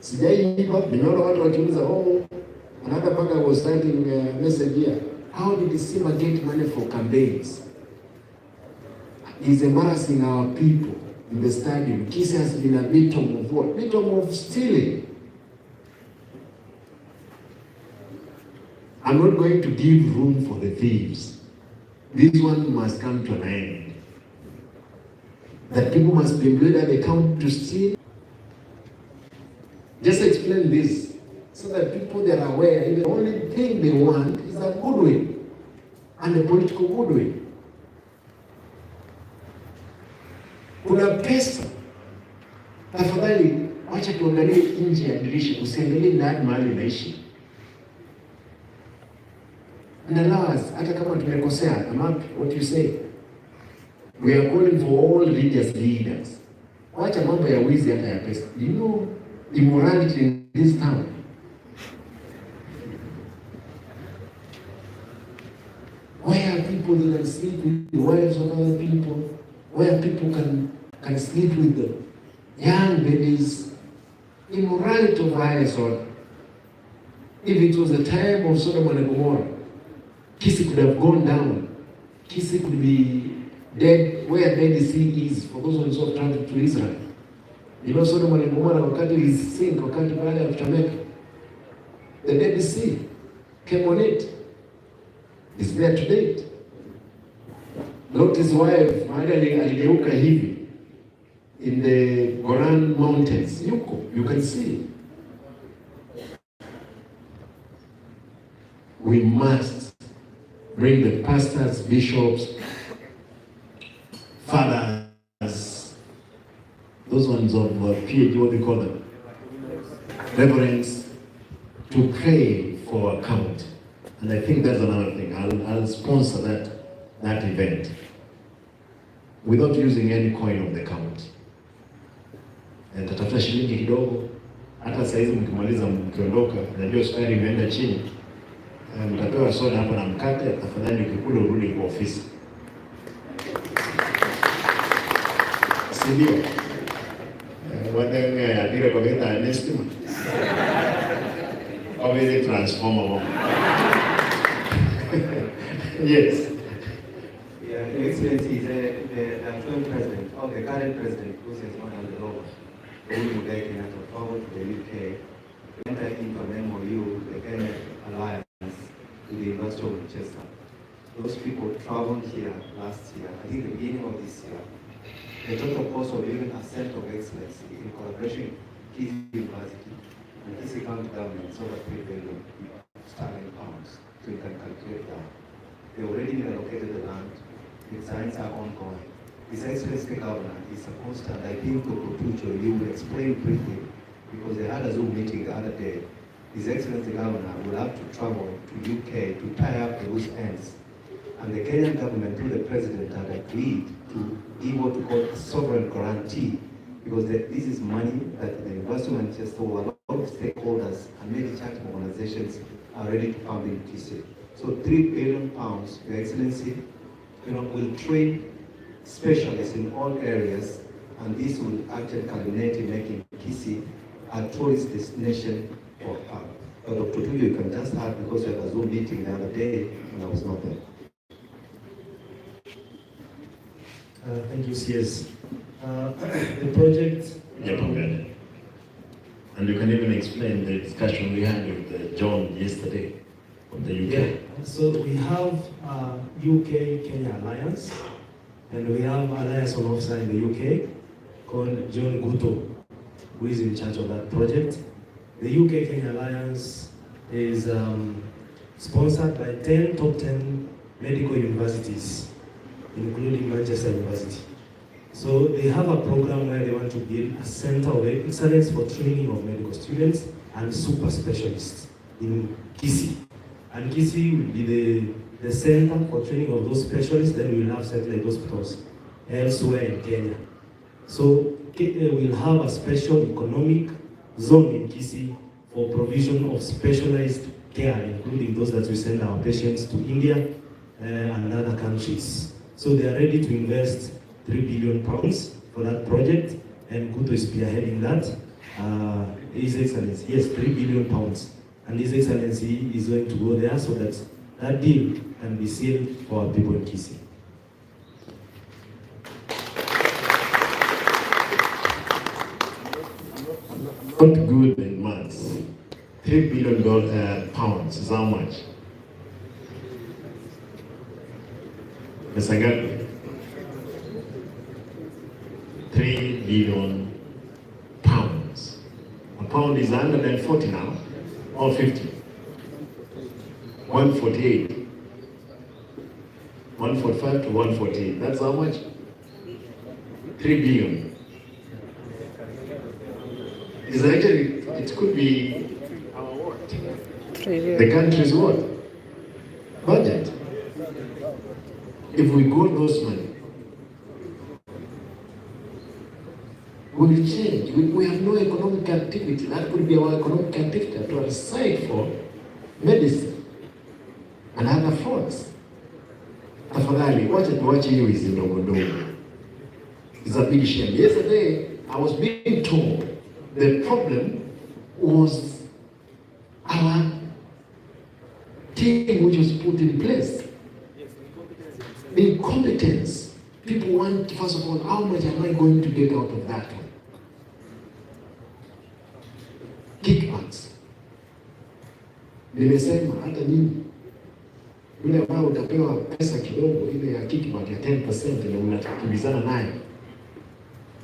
sijaiba, nimeona watu wakiuliza, another part I was writing a message here. How did Simba get money for campaigns? It's embarrassing our people in the stadium. Kisii has been a victim of what? Victim of stealing. I'm not going to give room for the thieves. This one must come to an end. That people must be employed at the count to steal. Just explain this so that people that are aware, the only thing they want is a goodwill and a political goodwill. Kuna pesa, tafadhali wacha tuangalie nje ya dirisha, usiangalie ndani mahali unaishi. And allow us, hata kama tumekosea, what you say, we are calling for all religious leaders. Wacha mambo ya wizi hata ya pesa. Do you know immorality in this town? Where people that can sleep with the wives of other people, where people can sleep with the young babies, immorality of highest order. If it was the time of Sodom and Gomorrah, Kisii could have gone down. Kisii could be dead, where Dead Sea is, for those ones who have traveled to Israel. You know Sodom and Gomorrah, wakati is sink, wakati baada ya kuchomeka. The Dead Sea came on it. is there to date. Lot's wife, mahali aligeuka hivi, in the Golan Mountains, you can see. We must bring the pastors, bishops, fathers, those ones of PhD, what do you call them? Reverends, to pray for our count. And I think that's another thing. I'll sponsor that event without using any coin of the count. And tatafuta shilingi kidogo, hata saa hizi mkimaliza mkiondoka, najua sukari imeenda chini, mtapewa soda hapa na mkate, tafadhali ukikula urudi kwa ofisi. Si ndio? Wadenge adire kwa vita anestima. Obviously transformable. Yes. Yeah, Your Excellency, the current president, or the current president, Gusii has not handed over. Uhuru to forward to the UK, enter into an MOU, the Kenya Alliance, with the University of Manchester. Those people traveled here last year, I think the beginning of this year. The total cost of even a Center of Excellence in collaboration with Kisii University and Kisii County government is over 3 billion sterling pounds, so you can calculate that. They already been allocated the land, the designs are ongoing. His Excellency the Governor is supposed to, and I think Dr. Tucho, you will explain briefly, because they had a Zoom meeting the other day. His Excellency the Governor will have to travel to UK to tie up the loose ends. And the Kenyan government, through the president, had agreed to give what we call a sovereign guarantee, because this is money that the University of Manchester, or a lot of stakeholders and many charitable organizations are ready to fund in Kisii. So 3 billion pounds, Your Excellency, will train specialists in all areas, and this will actually culminate in making Kisii a tourist destination for her. But Dr. Tuyo, you can just add, because we had a Zoom meeting the other day and I was not there. Thank you, CS. The project... And you can even explain the discussion we had with John yesterday from the UK. Yeah. So we have UK-Kenya Alliance, and we have Alliance on officer in the UK called John Guto, who is in charge of that project. The UK-Kenya Alliance is sponsored by 10 top 10 medical universities, including Manchester University. So they have a program where they want to build a center of excellence for training of medical students and super specialists in Kisii. And Kisii will be the center for training of those specialists. Then we will have satellite hospitals elsewhere in Kenya. So we'll have a special economic zone in Kisii for provision of specialized care, including those that we send our patients to India and other countries. So they are ready to invest 3 billion pounds for that project, and Guto is spearheading that. His Excellency, yes, 3 billion pounds. And His Excellency is going to go there so that that deal can be sealed for our people in Kisii. Not good in maths. $3 billion pounds is how much? Mr. Ngapi? 3 billion pounds. A pound is 140 now, or 50. 148. 145 to 148. That's how much? 3 billion. It's actually, it could be the country's what? Budget. If we got those money, we will change. We have no economic activity. That could be our economic activity to aside for medicine and other frauds. Tafadhali, wacha tuache hiyo hizi ndogo ndogo. It's a big shame. Yesterday, I was being told the problem was our team which was put in place. Incompetence. People want, first of all, how much am I going to get out of that one? Kickbacks. Nimesema hata nyinyi Yule ambao utapewa pesa kidogo ile ya kickback ya 10% na unakimbizana naye.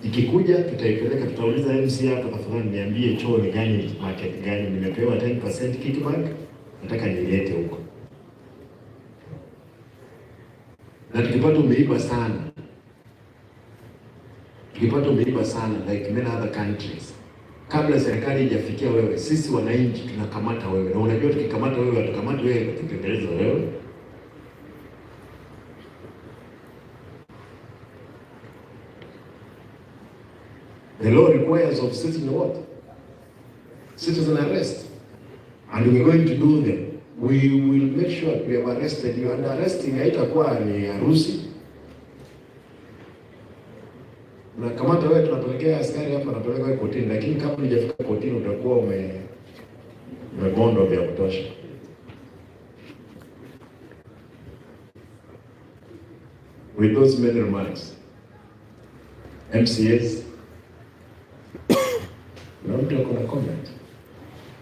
Ikikuja tutaipeleka, tutauliza MC hapa, tafadhali niambie choo ni gani, market gani nimepewa 10% kickback, nataka nilete huko. Na tukipata umeiba sana like many other countries, kabla serikali haijafikia wewe, sisi wananchi tunakamata wewe. Na unajua tukikamata wewe, hatukamata wewe kutekeleza wewe. The law requires of citizen what? Citizen arrest. And we're going to do them. We will make sure we have arrested you. And arresting haitakuwa ni harusi. Na kamata wewe, tunapelekea askari hapa, tunapeleka wewe kotini, lakini kama hujafika kotini utakuwa umebondwa vya kutosha. With those many remarks, MCAs, na mtu ako na comment,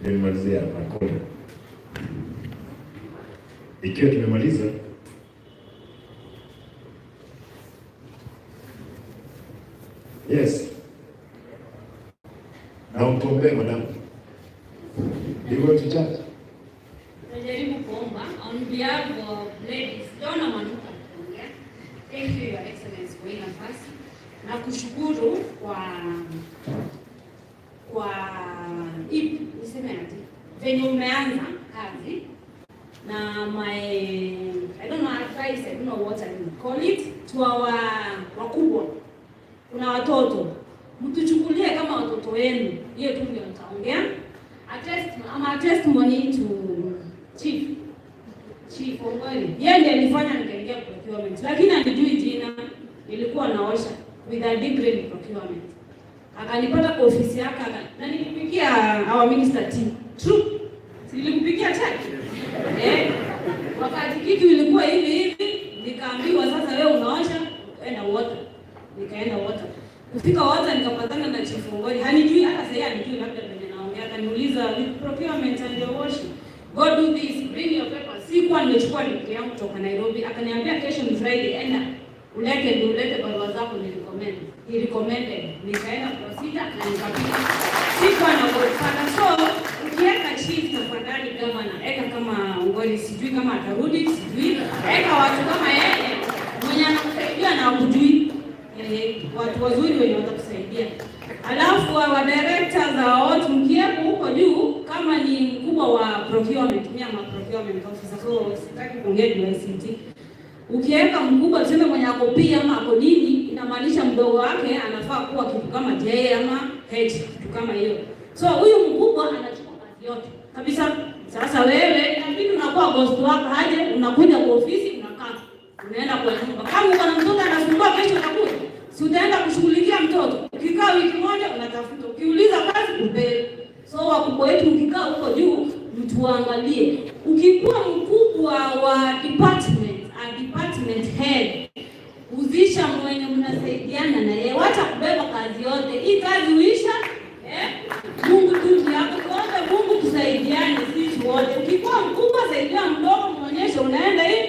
nimemalizia na comment. Ikiwa tumemaliza, yes. Na utuombee madam. You go to church. Najaribu kuomba on behalf of ladies. Dona Manuka. Thank you, Your Excellency, kwa hii nafasi. Na kushukuru kwa niseme ati venye umeanza kazi na I don't know advice, I don't know what I will call it, to our wakubwa. Kuna watoto, mtuchukulie kama watoto wenu. Hiyo tu ndio nitaongea. A testimony to Chief Ongoli. Yeye ndiye alifanya nikaingia procurement, lakini anijui jina. Nilikuwa naosha with a degree in procurement. Akanipata kwa ofisi yake na nilipikia our minister team. True. Nilipikia chai. Wakati kitu ilikuwa hivi, nikaambiwa sasa wewe unaosha, enda water. Nikaenda water. Kufika water nikapatana na Chief Ongoli. Hanijui hata sasa, hanijui labda venye naongea. Akaniuliza with procurement and your washing, go do this, bring your papers. Sikuwa nimechukua degree yangu kutoka Nairobi. Akaniambia kesho ni Friday, enda ulete barua zako nilicommend. He recommended. Nikaenda procedure na nikapita. Sikuwa na godfather. So ukiweka chief tafadhali governor, eka kama Ongoli, sijui kama atarudi, sijui. Eka watu kama yeye mwenye anakusaidia na kujui. Watu wazuri wenye watakusaidia. Alafu wa directors wa watu mkiapo huko juu, kama ni mkubwa wa procurement, mimi ama procurement officer, so sitaki kuongea juu ya ICT. Ukiweka mkubwa tuseme mwenye ako pia ama ako nini, inamaanisha mdogo wake anafaa kuwa kitu kama J ama H, kitu kama hiyo. So huyu mkubwa anachukua kazi yote kabisa. Sasa wewe inabidi unakuwa ghost wako, haje unakuja kwa ofisi, unakaa, unaenda kwa nyumba. Kama uko na mtoto anasumbua, kesho utakuja, si utaenda kushughulikia mtoto. Ukikaa wiki moja unatafuta, ukiuliza kazi upewe. So wakubwa wetu ukikaa huko juu, mtuangalie. Ukikuwa mkubwa wa department head, uzisha mwenye mnasaidiana na yeye, wacha kubeba kazi yote. Hii kazi uisha, Mungu tu yako, tuombe Mungu tusaidiane sisi wote. Ukikuwa mkubwa saidia mdogo, muonyeshe unaenda hivi.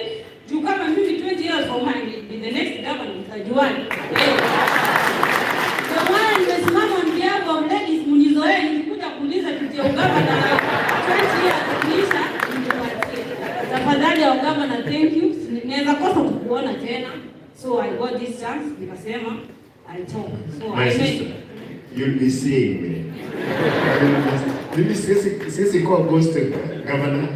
Juu kama mimi 20 years from now in the next government nitajuana. Kwa maana nimesimama mdiago wa ladies, mnizoee nikikuja kuuliza kitu ya ugavana 20 years kisha nipatie. Tafadhali ya ugavana, thank you. Naweza kosa kukuona tena. So I got this chance, nikasema I talk. So My sister, you'll be seeing me. Maybe since you call ghost governor,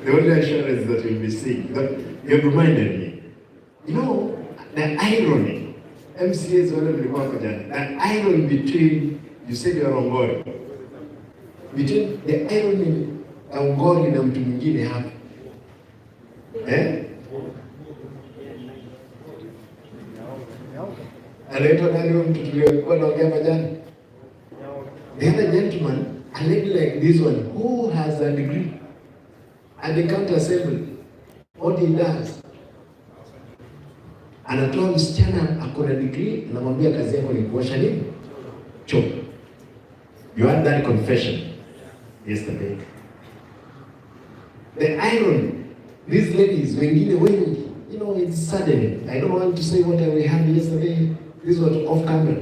the only assurance that you'll be seeing. But you've reminded me. You know, the irony, MCAs wale mlikuwa kwa jana, the irony between, you said you're Ongoli, between the irony ya Ongoli na mtu mwingine hapa. Anaitwa nani huyo mtu tuliokuwa naongea majana? The other gentleman, a lady like this one, who has a degree at the county assembly, what he does, anatoa msichana ako na degree, anamwambia kazi yako ni kuosha nini? Choo. You had that confession yesterday. The irony, These ladies, when you know, it's sudden. I don't want to say what we had yesterday. This was off camera,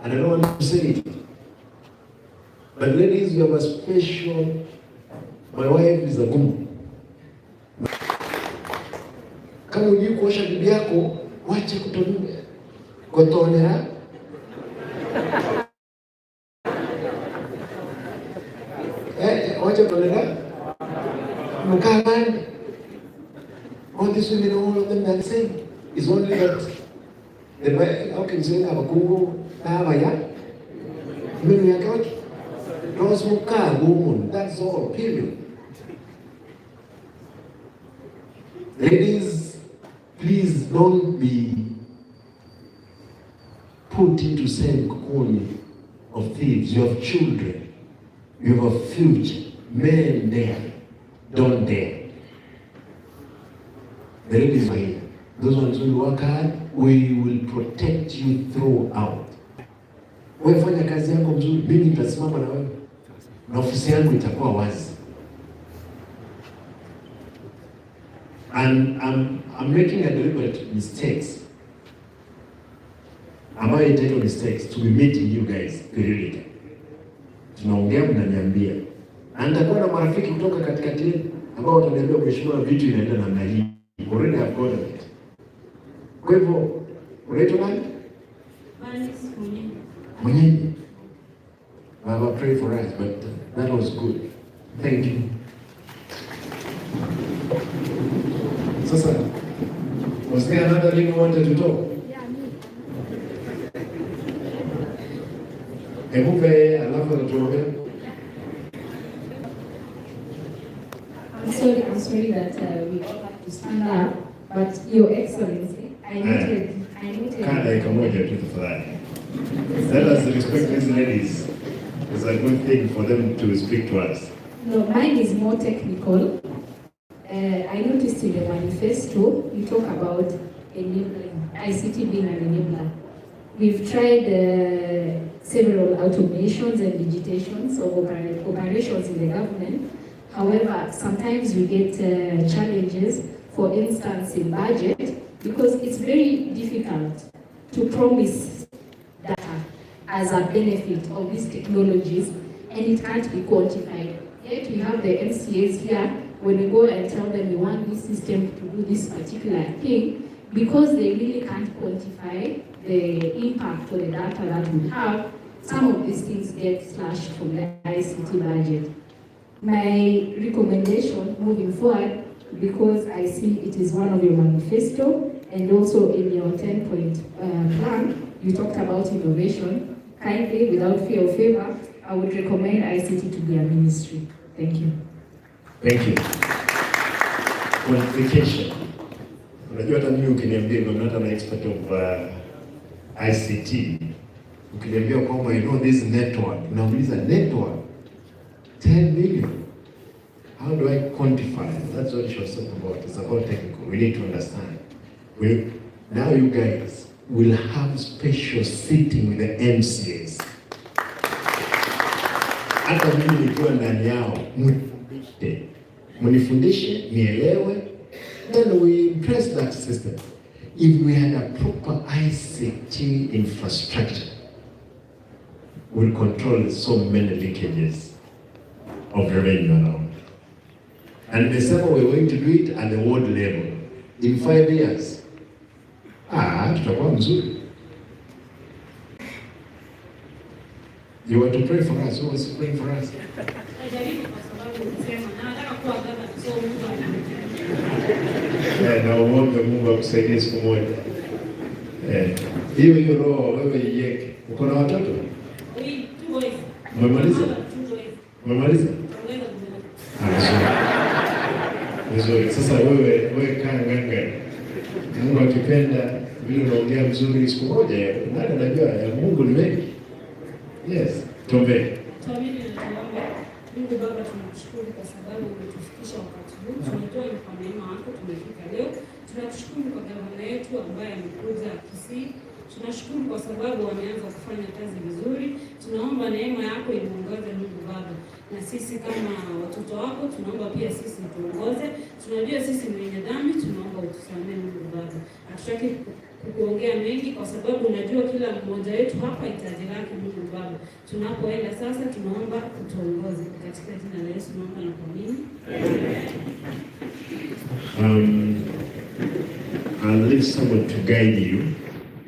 and I don't want to say it. But ladies, you have a special. My wife is a woman. Kama unajua kuosha bibi yako, wacha kutonera. Wacha kutonera. Mukaman. All these women, all of them are the same. It's only that how can you say abakungu ya? Mimi yake Rose muka woman. That's all. Period. Ladies, please don't be put into same cocoon of thieves. You have children. You have a future. Men there. Don't dare. The ladies are here. Those ones who work hard, we will protect you throughout. Wewe fanya kazi yako mzuri, mimi nitasimama na wewe. Na ofisi yangu itakuwa wazi. And I'm making a deliberate mistakes. Ambayo itaitwa mistakes to be meeting you guys periodically. Tunaongea mnaniambia. Na nitakuwa na marafiki kutoka katikati yetu ambao wataniambia mheshimiwa, vitu inaenda namna hii. Already have got it. Kwa hivyo, unaitwa nani? Mwenyeji. Baba, pray for us, but that was good. Thank you. Sasa, was there another thing you wanted to talk? Emupe, alafu natuomea. I'm sorry that we all have to stand up, but Your Excellency, I noted. Kanda moja tu tafadhali. Let us respect these ladies. It's a good thing for them to speak to us. No, mine is more technical. I noticed in the manifesto, you talk about enabling, ICT being an enabler. We've tried several automations and digitations of operations in the government. However, sometimes we get challenges, for instance, in budget, because it's very difficult to promise data as a benefit of these technologies, and it can't be quantified. Yet we have the MCAs here, when we go and tell them we want this system to do this particular thing, because they really can't quantify the impact or the data that we have, some of these things get slashed from the ICT budget. My recommendation moving forward, because I see it is one of your manifesto, and also in your 10-point plan, you talked about innovation. Kindly, without fear of favor, I would recommend ICT to be a ministry. Thank you. Thank you. Qualification. Unajua hata mimi ukiniambia I'm not an expert of ICT. Ukiniambia kwamba I know this network, unauliza network 10 million. How do I quantify? That's what she was talking about. It's about technical. We need to understand. Now you guys will have special sitting with the MCAs. Hata mimi nikiwa ndani yao, munifundishe, nielewe, then we impress that system. If we had a proper ICT infrastructure, we'll control so many leakages of revenue around. And the same we're going to do it at the world level. In 5 years, tutakuwa mzuri. You want to pray for us? Who was praying for us? Na uombe Mungu akusaidie siku moja. Hiyo roho wewe iweke. Uko na watoto? Umemaliza? Umemaliza? Vizuri. Sasa wewe kaa nganga. Mungu akipenda vile unaongea vizuri siku moja, nani anajua ya Mungu ni mengi. Yes, tuombe. Mungu Baba, tunakushukuru kwa sababu umetufikisha wakati huu. Tunatoa kwa neema yako tumefika leo. Tunakushukuru kwa gavana yetu ambaye amekuja Kisii. Tunashukuru kwa sababu wameanza kufanya kazi vizuri. Tunaomba neema yako imuongoze Mungu Baba. Na sisi kama watoto wako tunaomba pia sisi tuongoze. Tunajua sisi ni wenye dhambi, tunaomba utusamee Mungu Baba. Hatutaki kuongea mengi kwa sababu unajua kila mmoja wetu hapa hitaji lake Mungu Baba. Tunapoenda sasa tunaomba utuongoze katika jina la Yesu naomba na kuamini. I'll leave someone to guide you.